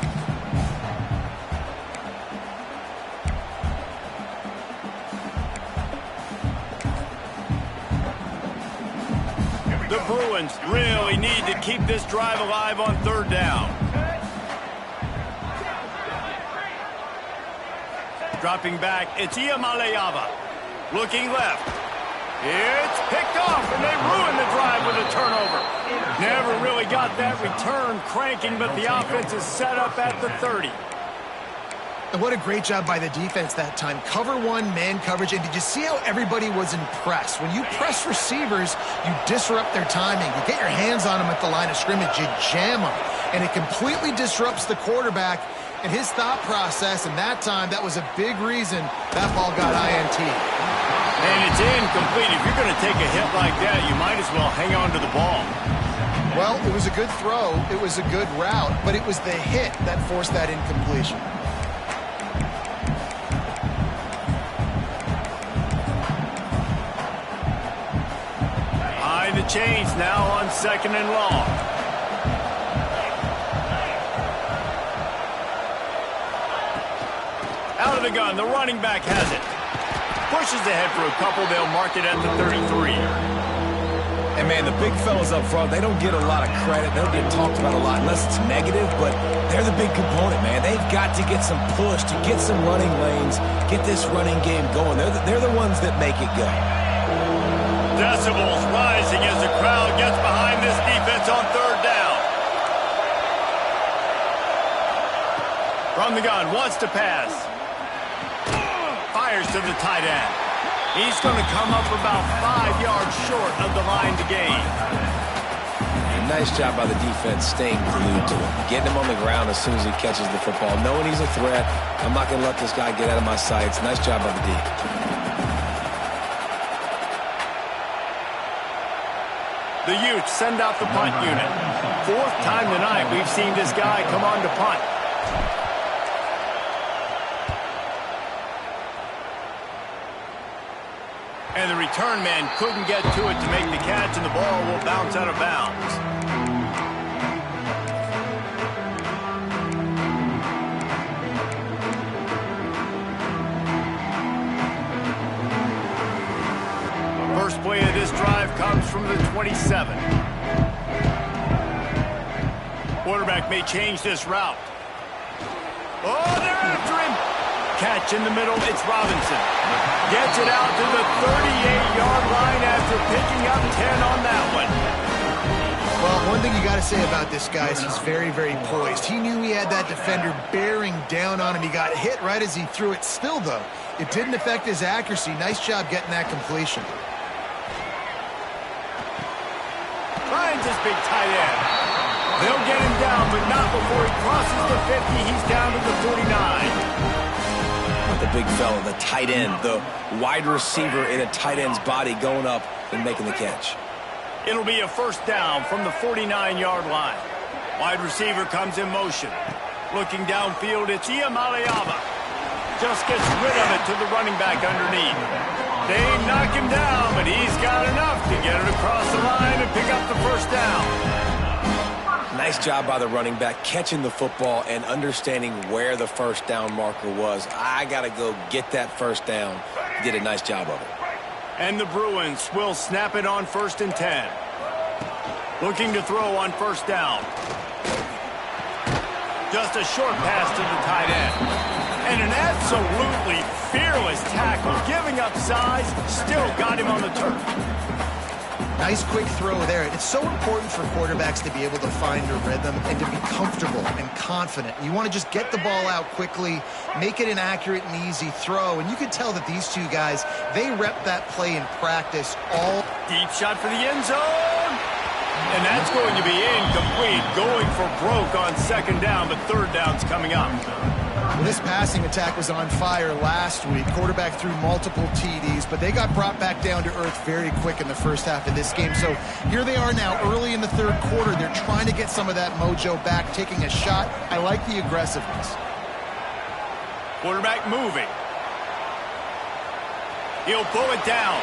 The Bruins really need to keep this drive alive on third down. Dropping back, it's Iamaleava. Looking left. It's picked off, and they ruin the drive with a turnover. Never really got that return cranking, but the offense is set up at the 30. And what a great job by the defense that time. Cover one, man coverage. And did you see how everybody was impressed? When you press receivers, you disrupt their timing. You get your hands on them at the line of scrimmage. You jam them. And it completely disrupts the quarterback and his thought process. And that time, that was a big reason that ball got INT. And it's incomplete. If you're going to take a hit like that, you might as well hang on to the ball. Well, it was a good throw. It was a good route. But it was the hit that forced that incompletion. The chains now on second and long. Out of the gun, the running back has it. Pushes ahead for a couple, they'll mark it at the 33. And man, the big fellas up front, they don't get a lot of credit. They don't get talked about a lot unless it's negative, but they're the big component, man. They've got to get some push, to get some running lanes, get this running game going. They're the ones that make it go. Decibels rising as the crowd gets behind this defense on third down. From the gun, wants to pass. Fires to the tight end. He's going to come up about 5 yards short of the line to gain. And nice job by the defense staying glued to him. Getting him on the ground as soon as he catches the football. Knowing he's a threat. I'm not going to let this guy get out of my sights. Nice job by the D. The Utes send out the punt unit. Fourth time tonight we've seen this guy come on to punt. And the return man couldn't get to it to make the catch, and the ball will bounce out of bounds. First play of this drive comes from the 27. Quarterback may change this route. Oh, they're after him. Catch in the middle, it's Robinson. Gets it out to the 38-yard line after picking up 10 on that one. Well, one thing you got to say about this guy is he's very, very poised. He knew he had that defender bearing down on him. He got hit right as he threw it. Still, though, it didn't affect his accuracy. Nice job getting that completion. Finds his big tight end. They'll get him down, but not before he crosses the 50. He's down to the 49. The big fella, the tight end, the wide receiver in a tight end's body going up and making the catch. It'll be a first down from the 49-yard line. Wide receiver comes in motion. Looking downfield, it's Iamaleava. Just gets rid of it to the running back underneath. They knock him down, but he's got enough to get it across the line and pick up the first down. Nice job by the running back, catching the football and understanding where the first down marker was. I got to go get that first down. He did a nice job of it. And the Bruins will snap it on 1st and 10. Looking to throw on 1st down. Just a short pass to the tight end. And an absolutely fearless tackle, giving up size, still got him on the turf. Nice quick throw there. It's so important for quarterbacks to be able to find a rhythm and to be comfortable and confident. You want to just get the ball out quickly, make it an accurate and easy throw. And you can tell that these two guys, they rep that play in practice all. Deep shot for the end zone. And that's going to be incomplete. Going for broke on 2nd down, but 3rd down's coming up. Well, this passing attack was on fire last week. Quarterback threw multiple TDs, but they got brought back down to earth very quick in the first half of this game. So here they are now early in the 3rd quarter. They're trying to get some of that mojo back, taking a shot. I like the aggressiveness. Quarterback moving. He'll pull it down.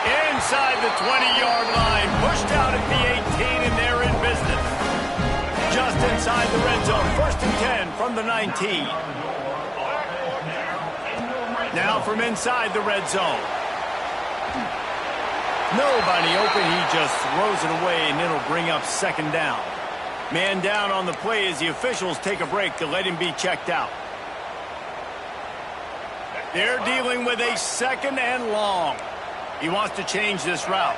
Inside the 20-yard line. Pushed out at the 18, and they're in business. Just inside the red zone. 1st and 10 from the 19. Now from inside the red zone. Nobody open. He just throws it away, and it'll bring up 2nd down. Man down on the play as the officials take a break to let him be checked out. They're dealing with a 2nd and long. He wants to change this route.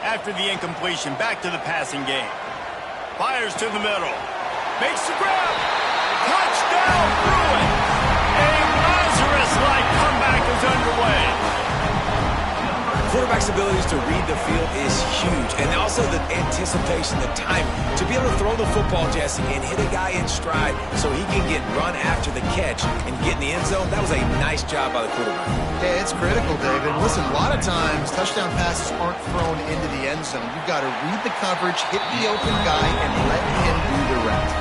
After the incompletion, back to the passing game. Fires to the middle. Makes the grab. Touchdown, Bruins. A Lazarus-like comeback is underway. Quarterback's abilities to read the field is huge. And also the anticipation, the time to be able to throw the football, Jesse, and hit a guy in stride so he can get run after the catch and get in the end zone. That was a nice job by the quarterback. Yeah, it's critical, David. Listen, a lot of times touchdown passes aren't thrown into the end zone. You've got to read the coverage, hit the open guy, and let him do the rest.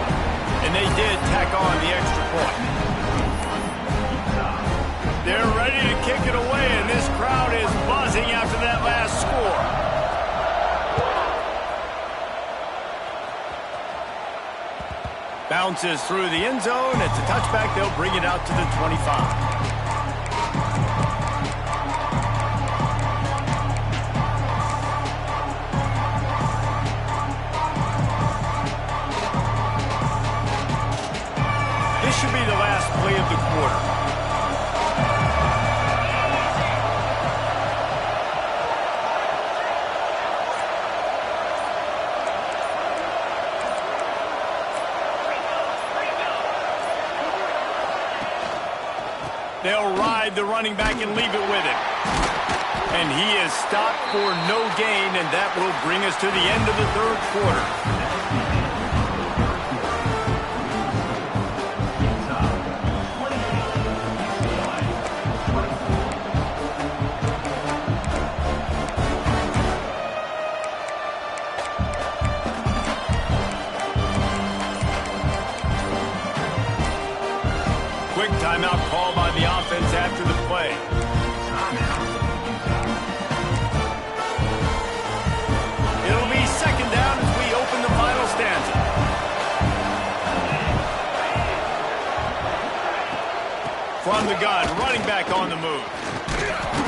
And they did tack on the extra point. They're ready to kick it away, and this crowd is buzzing after that last score. Bounces through the end zone. It's a touchback. They'll bring it out to the 25. This should be the last play of the quarter. They'll ride the running back and leave it with him. And he is stopped for no gain, and that will bring us to the end of the 3rd quarter. Quick timeout call by the offense after the play. It'll be 2nd down as we open the final stanza. From the gun, running back on the move.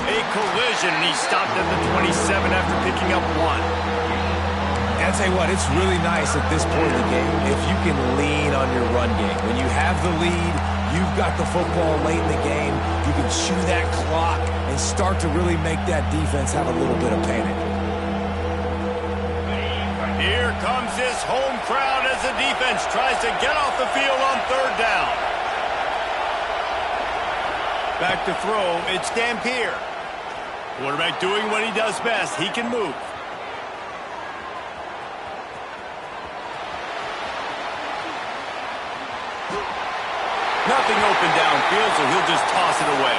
A collision, and he stopped at the 27 after picking up 1. And I'll tell you what, it's really nice at this point in the game if you can lean on your run game. When you have the lead, you've got the football late in the game, you can chew that clock and start to really make that defense have a little bit of panic. Here comes this home crowd as the defense tries to get off the field on 3rd down. Back to throw, it's Dampier. Quarterback doing what he does best. He can move. Nothing open downfield, so he'll just toss it away.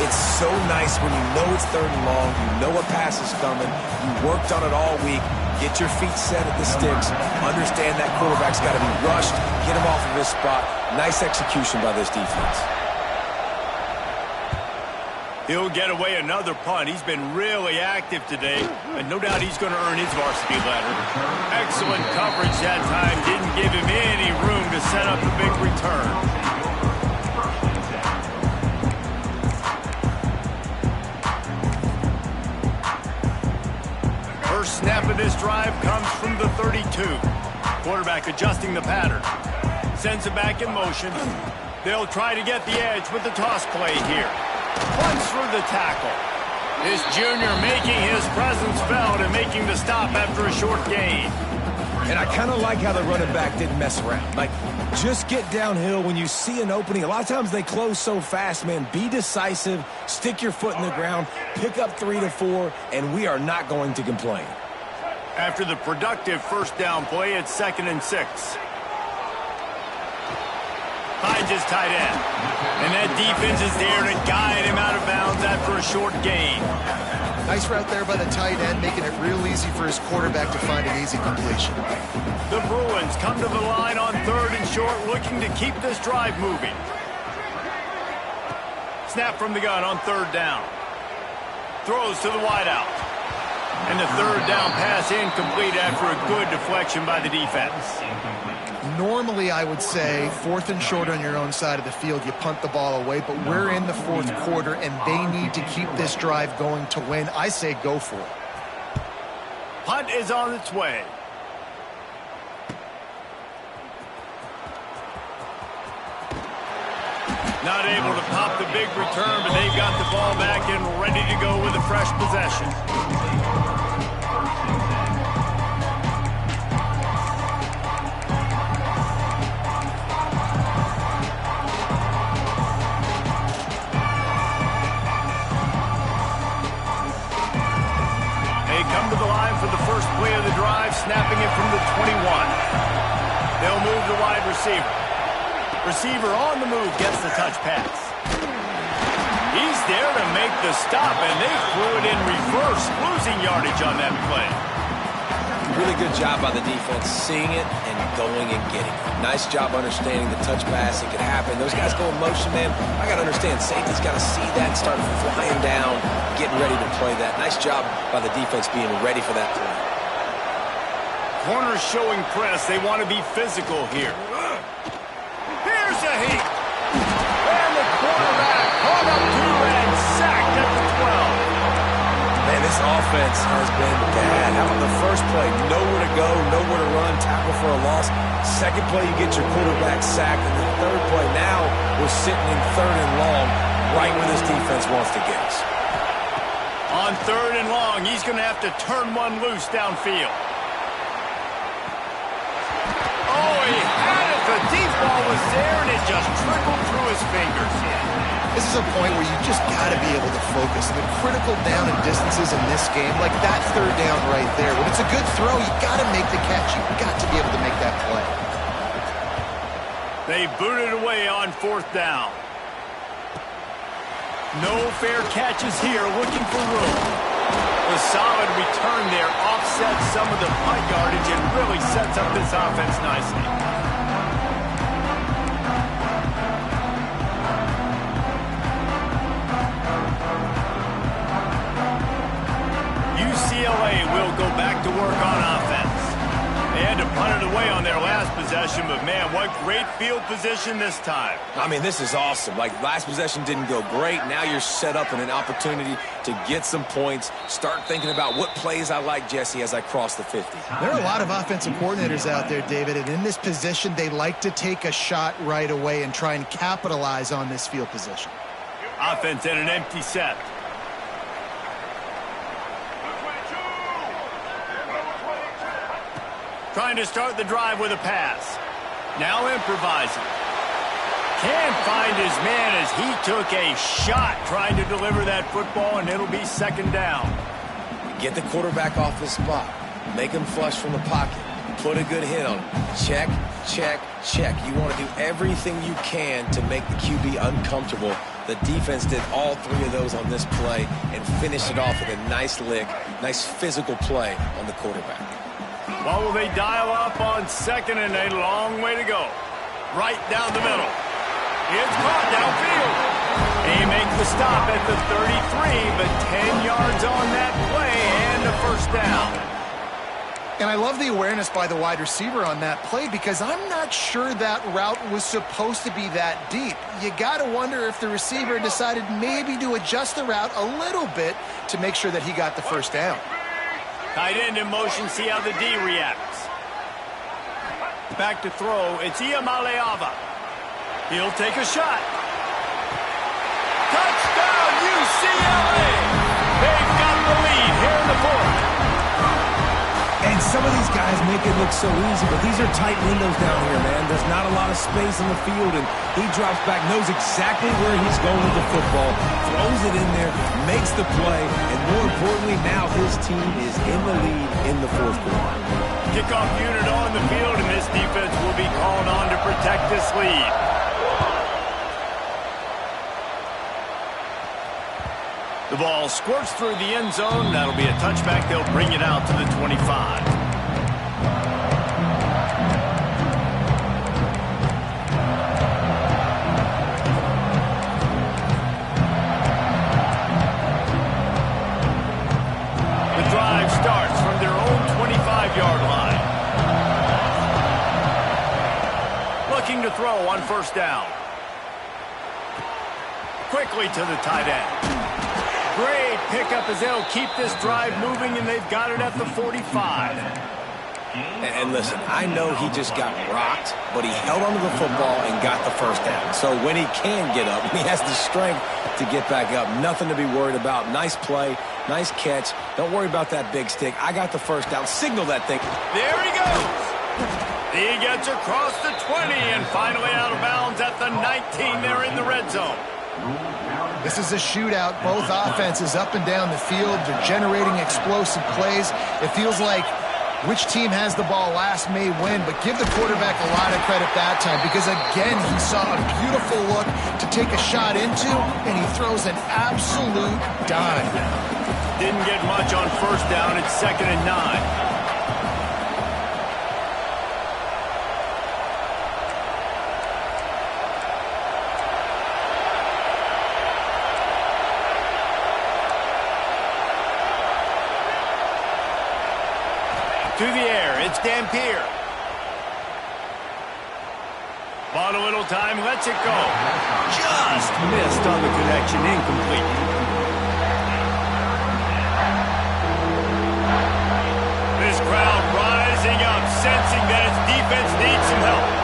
It's so nice when you know it's 3rd and long, you know a pass is coming, you worked on it all week, get your feet set at the sticks, understand that quarterback's got to be rushed, get him off of his spot. Nice execution by this defense. He'll get away another punt. He's been really active today, and no doubt he's going to earn his varsity letter. Excellent coverage that time. Didn't give him any room to set up a big return. First snap of this drive comes from the 32. Quarterback adjusting the pattern. Sends it back in motion. They'll try to get the edge with the toss play here. Punts for the tackle. This junior making his presence felt and making the stop after a short gain. And I kind of like how the running back didn't mess around. Like, just get downhill when you see an opening. A lot of times they close so fast, man. Be decisive, stick your foot in the ground, pick up 3 to 4, and we are not going to complain. After the productive first down play, it's 2nd and 6. Finds his tight end. And that defense is there to guide him out of bounds after a short gain. Nice route there by the tight end, making it real easy for his quarterback to find an easy completion. The Bruins come to the line on 3rd and short, looking to keep this drive moving. Snap from the gun on 3rd down. Throws to the wideout. And the 3rd down pass incomplete after a good deflection by the defense. Normally, I would say 4th and short on your own side of the field, you punt the ball away, but we're in the 4th quarter, and they need to keep this drive going to win. I say go for it. Punt is on its way. Not able to pop the big return, but they've got the ball back and ready to go with a fresh possession. Play of the drive, snapping it from the 21. They'll move the wide receiver. Receiver on the move, gets the touch pass. He's there to make the stop, and they threw it in reverse, losing yardage on that play. Really good job by the defense, seeing it and going and getting it. Nice job understanding the touch pass. It could happen. Those guys go in motion, man. I got to understand, safety's got to see that, start flying down, getting ready to play that. Nice job by the defense being ready for that play. Corners showing press. They want to be physical here. Here's a heat. And the quarterback caught up to and sacked at the 12. Man, this offense has been bad. How about the first play? Nowhere to go, nowhere to run, tackle for a loss. Second play, you get your quarterback sacked. And the third play, now we're sitting in 3rd and long, right where this defense wants to get us. On 3rd and long, he's going to have to turn one loose downfield. Oh, he had it. The deep ball was there, and it just trickled through his fingers. This is a point where you just got to be able to focus. The critical down and distances in this game, like that 3rd down right there. When it's a good throw, you got to make the catch. You've got to be able to make that play. They booted away on 4th down. No fair catches here, looking for room. The solid return there offsets some of the punt yardage and really sets up this offense nicely. UCLA will go back to work on offense. They had to punt it away on their last possession, but man, what great field position this time. I mean, this is awesome. Like, last possession didn't go great. Now you're set up in an opportunity to get some points. Start thinking about what plays I like, Jesse, as I cross the 50. There are a lot of offensive coordinators out there, David, and in this position, they like to take a shot right away and try and capitalize on this field position. Offense in an empty set. Trying to start the drive with a pass. Now improvising. Can't find his man as he took a shot trying to deliver that football, and it'll be 2nd down. Get the quarterback off the spot. Make him flush from the pocket. Put a good hit on him. Check, check, check. You want to do everything you can to make the QB uncomfortable. The defense did all 3 of those on this play and finished it off with a nice lick, nice physical play on the quarterback. What will they dial up on 2nd and a long way to go? Right down the middle. It's caught downfield. They make the stop at the 33, but 10 yards on that play and a first down. And I love the awareness by the wide receiver on that play because I'm not sure that route was supposed to be that deep. You got to wonder if the receiver decided maybe to adjust the route a little bit to make sure that he got the first down. Tight end in motion, see how the D reacts. Back to throw, it's Iamaleava. He'll take a shot. Touchdown, UCLA! They've got the lead here in the fourth. And some of these guys make it look so easy, but these are tight windows down here, man. There's not a lot of space in the field, and he drops back, knows exactly where he's going with the football, throws it in there, makes the play, and more importantly, now his team is in the lead in the fourth quarter. Kickoff unit on the field, and this defense will be called on to protect this lead. The ball squirts through the end zone. That'll be a touchback. They'll bring it out to the 25. The drive starts from their own 25-yard line. Looking to throw on first down. Quickly to the tight end. Great pickup as they'll keep this drive moving, and they've got it at the 45. And listen, I know he just got rocked, but he held onto the football and got the first down. So when he can get up, he has the strength to get back up. Nothing to be worried about. Nice play, nice catch. Don't worry about that big stick. I got the first down. Signal that thing. There he goes. He gets across the 20 and finally out of bounds at the 19 there in the red zone. This is a shootout. Both offenses up and down the field. They're generating explosive plays. It feels like which team has the ball last may win, but give the quarterback a lot of credit that time because, again, he saw a beautiful look to take a shot into, and he throws an absolute dime. Didn't get much on first down. It's 2nd and 9. To the air, it's Dampier. Bought a little time, lets it go. Just missed on the connection, incomplete. This crowd rising up, sensing that its defense needs some help.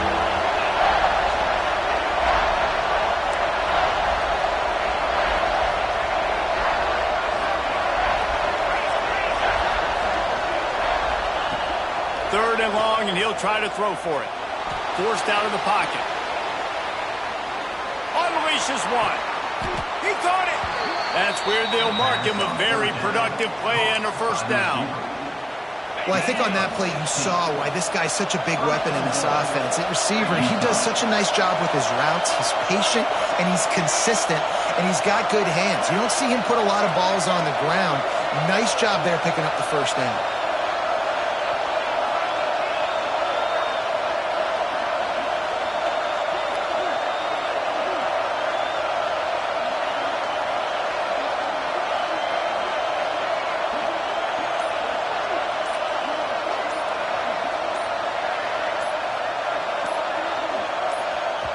Third and long, and he'll try to throw for it. Forced out of the pocket. Unleashes one. He caught it. That's where they'll mark him a very productive play and a first down. Well, I think on that play you saw why this guy's such a big weapon in this offense. At receiver, he does such a nice job with his routes. He's patient, and he's consistent, and he's got good hands. You don't see him put a lot of balls on the ground. Nice job there picking up the first down.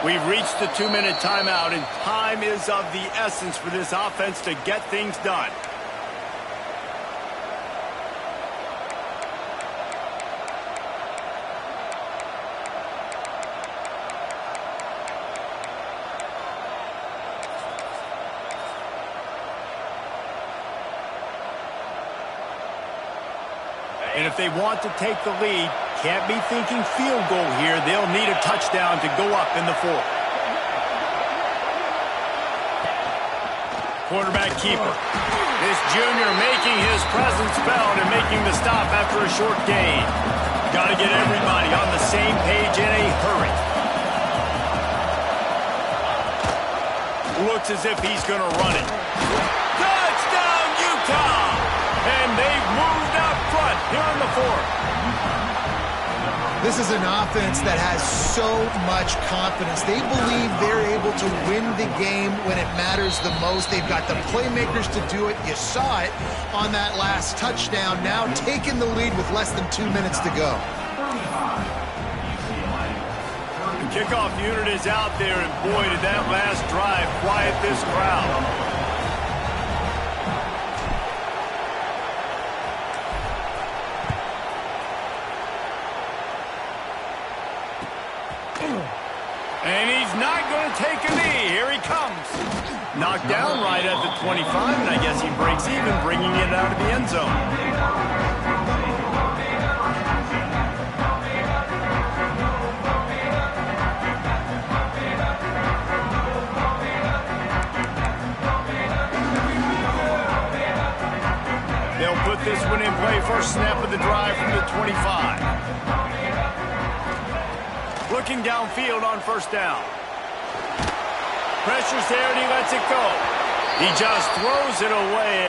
We've reached the 2-minute timeout, and time is of the essence for this offense to get things done. And if they want to take the lead, can't be thinking field goal here. They'll need a touchdown to go up in the fourth. Quarterback keeper. This junior making his presence felt and making the stop after a short gain. Got to get everybody on the same page in a hurry. Looks as if he's going to run it. Touchdown, Utah! And they've moved out front here in the fourth. This is an offense that has so much confidence. They believe they're able to win the game when it matters the most. They've got the playmakers to do it. You saw it on that last touchdown. Now taking the lead with less than 2 minutes to go. The kickoff unit is out there, and boy, did that last drive quiet this crowd. And he's not going to take a knee. Here he comes. Knocked down right at the 25, and I guess he breaks even, bringing it out of the end zone. They'll put this one in play. First snap of the drive from the 25. Looking downfield on first down. Pressure's there, and he lets it go. He just throws it away.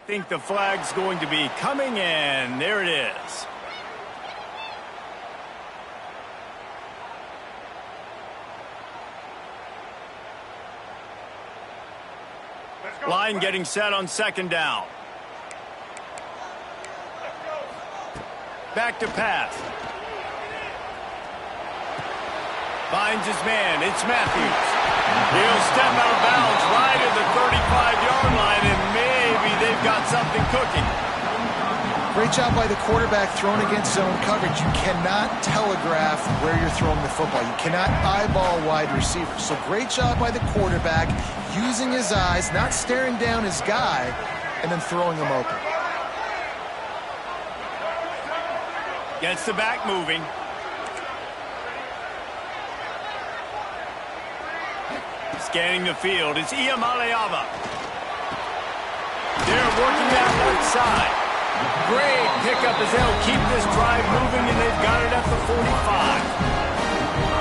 I think the flag's going to be coming, and there it is. Line getting set on second down. Back to pass. Finds his man. It's Matthews. He'll step out of bounds right at the 35-yard line, and maybe they've got something cooking. Great job by the quarterback throwing against zone coverage. You cannot telegraph where you're throwing the football. You cannot eyeball wide receivers. So great job by the quarterback using his eyes, not staring down his guy, and then throwing him open. Gets the back moving. Scanning the field, it's Iamaleava. They're working that left side. Great pickup as they'll keep this drive moving, and they've got it at the 45.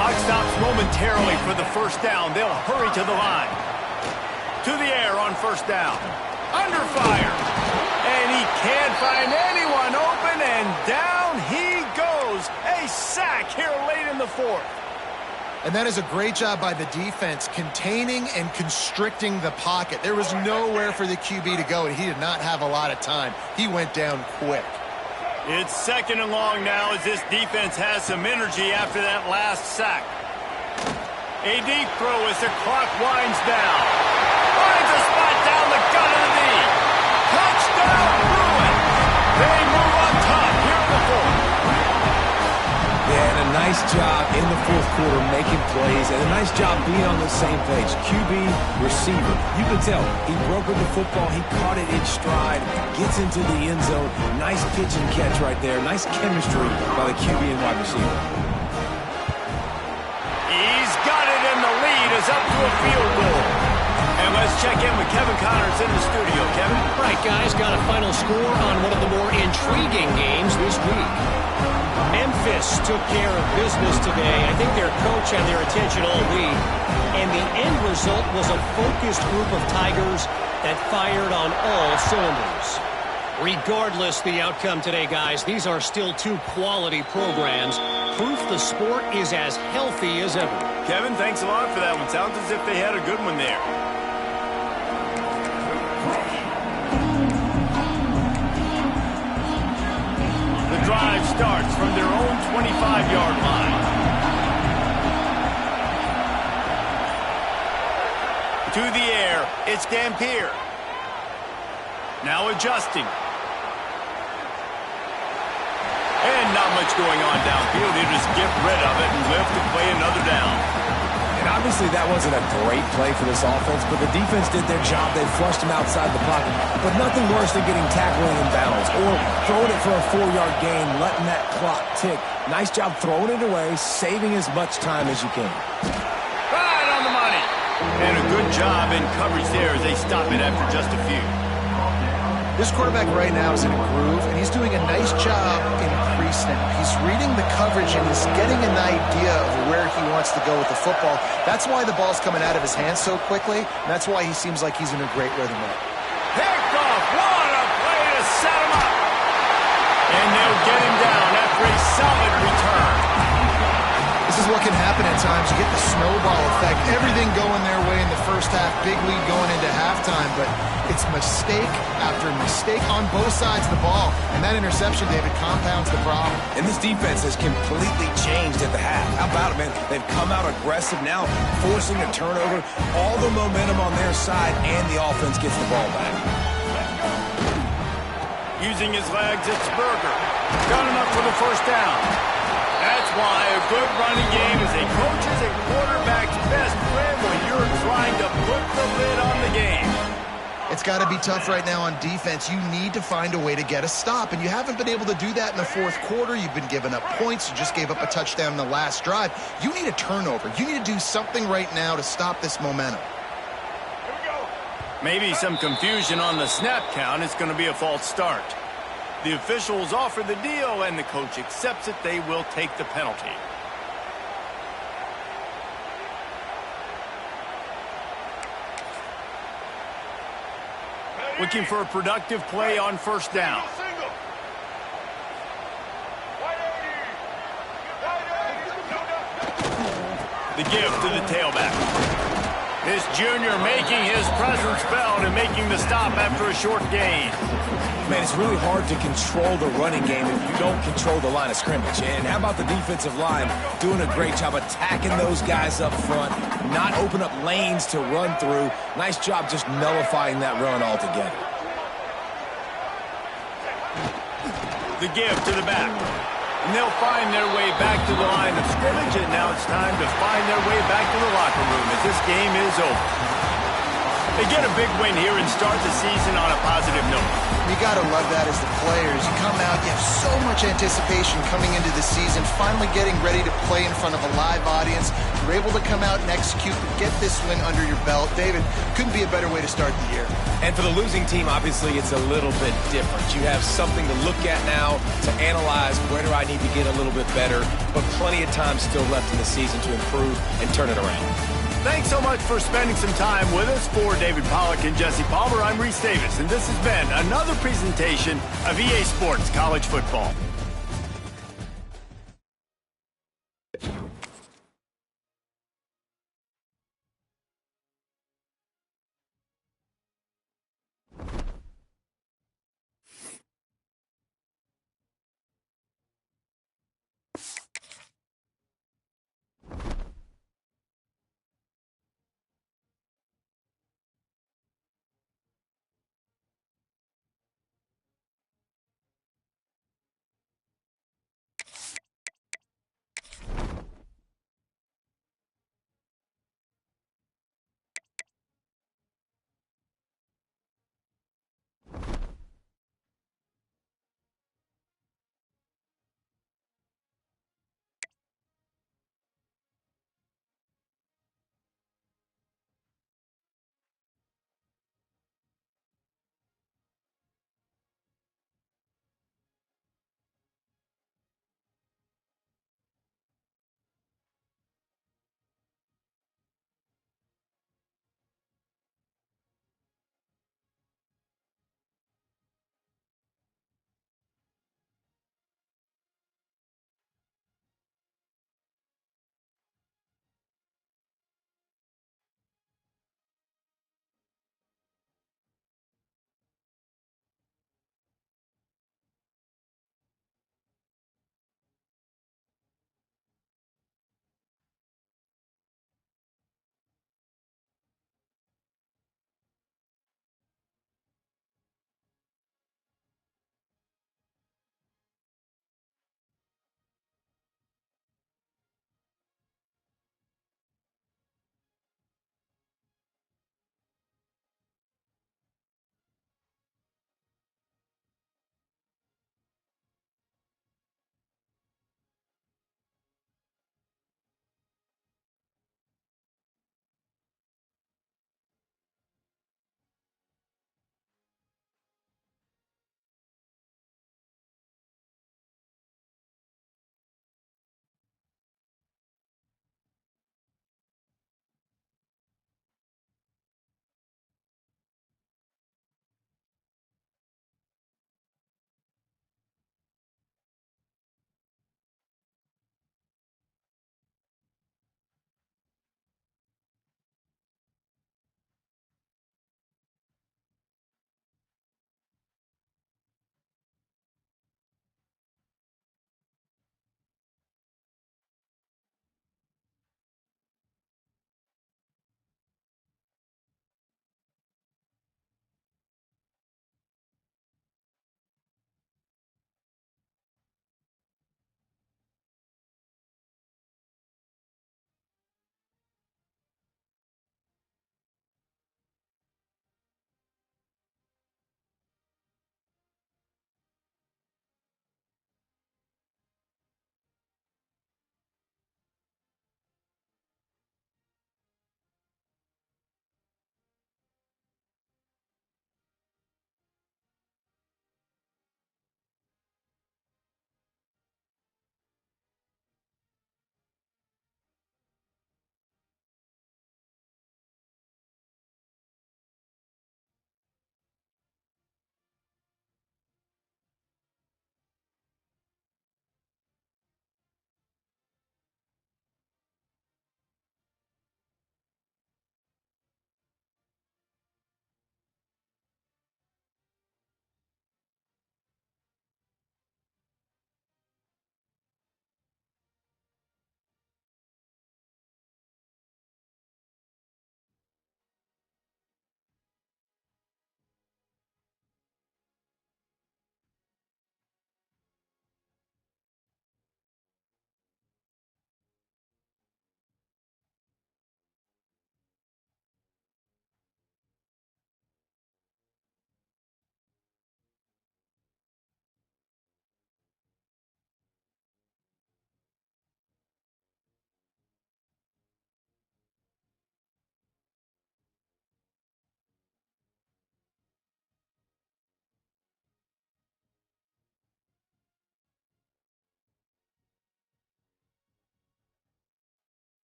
Clock stops momentarily for the first down. They'll hurry to the line. To the air on first down. Under fire. And he can't find anyone open, and down he goes. A sack here late in the fourth. And that is a great job by the defense, containing and constricting the pocket. There was nowhere for the QB to go, and he did not have a lot of time. He went down quick. It's second and long now as this defense has some energy after that last sack. A deep throw as the clock winds down. Finds a spot down the gut of the knee. Touchdown, Bruins! They move on top here in the fourth. And a nice job in the fourth quarter making plays, and a nice job being on the same page. QB, receiver. You can tell he brokered the football. He caught it in stride, gets into the end zone. Nice pitch and catch right there. Nice chemistry by the QB and wide receiver. He's got it, and the lead is up to a field goal. And let's check in with Kevin Connors in the studio. Kevin? Right, guys, got a final score on one of the more intriguing games this week. Memphis took care of business today. I think their coach had their attention all week. And the end result was a focused group of Tigers that fired on all cylinders. Regardless the outcome today, guys, these are still two quality programs. Proof the sport is as healthy as ever. Kevin, thanks a lot for that one. Sounds as if they had a good one there. The drive starts from their own 25-yard line. To the air, it's Dampier. Now adjusting. And not much going on downfield. He'll just get rid of it and live to play another down. And obviously that wasn't a great play for this offense, but the defense did their job. They flushed him outside the pocket. But nothing worse than getting tackled in bounds or throwing it for a 4-yard gain, letting that clock tick. Nice job throwing it away, saving as much time as you can. Right on the money. And a good job in coverage there as they stop it after just a few. This quarterback right now is in a groove, and he's doing a nice job in pre-snap. He's reading the coverage, and he's getting an idea of where he wants to go with the football. That's why the ball's coming out of his hands so quickly, and that's why he seems like he's in a great rhythm right. Picked off. What a play to set him up. And they'll get him down after a solid return. This is what can happen at times. You get the snowball effect. Everything going their way in the first half. Big lead going into halftime. But it's mistake after mistake on both sides of the ball. And that interception, David, compounds the problem. And this defense has completely changed at the half. How about it, man? They've come out aggressive now, forcing a turnover. All the momentum on their side, and the offense gets the ball back. Using his legs, it's Berger. Got enough for the first down. That's why a good running game is a coach's and quarterback's best friend when you're trying to put the lid on the game. It's got to be tough right now on defense. You need to find a way to get a stop, and you haven't been able to do that in the fourth quarter. You've been giving up points. You just gave up a touchdown in the last drive. You need a turnover. You need to do something right now to stop this momentum. Maybe some confusion on the snap count. It's going to be a false start. The officials offer the deal, and the coach accepts it. They will take the penalty. Looking for a productive play on first down. The give to the tailback. This junior making his presence felt and making the stop after a short gain. Man, it's really hard to control the running game if you don't control the line of scrimmage. And how about the defensive line doing a great job attacking those guys up front, not open up lanes to run through. Nice job just nullifying that run altogether. The give to the back. And they'll find their way back to the line of scrimmage, and now it's time to find their way back to the locker room as this game is over. They get a big win here and start the season on a positive note. You got to love that as the players. You come out, you have so much anticipation coming into the season, finally getting ready to play in front of a live audience. You're able to come out and execute, get this win under your belt. David, couldn't be a better way to start the year. And for the losing team, obviously, it's a little bit different. You have something to look at now to analyze where do I need to get a little bit better, but plenty of time still left in the season to improve and turn it around. Thanks so much for spending some time with us. For David Pollack and Jesse Palmer, I'm Reese Davis, and this has been another presentation of EA Sports College Football.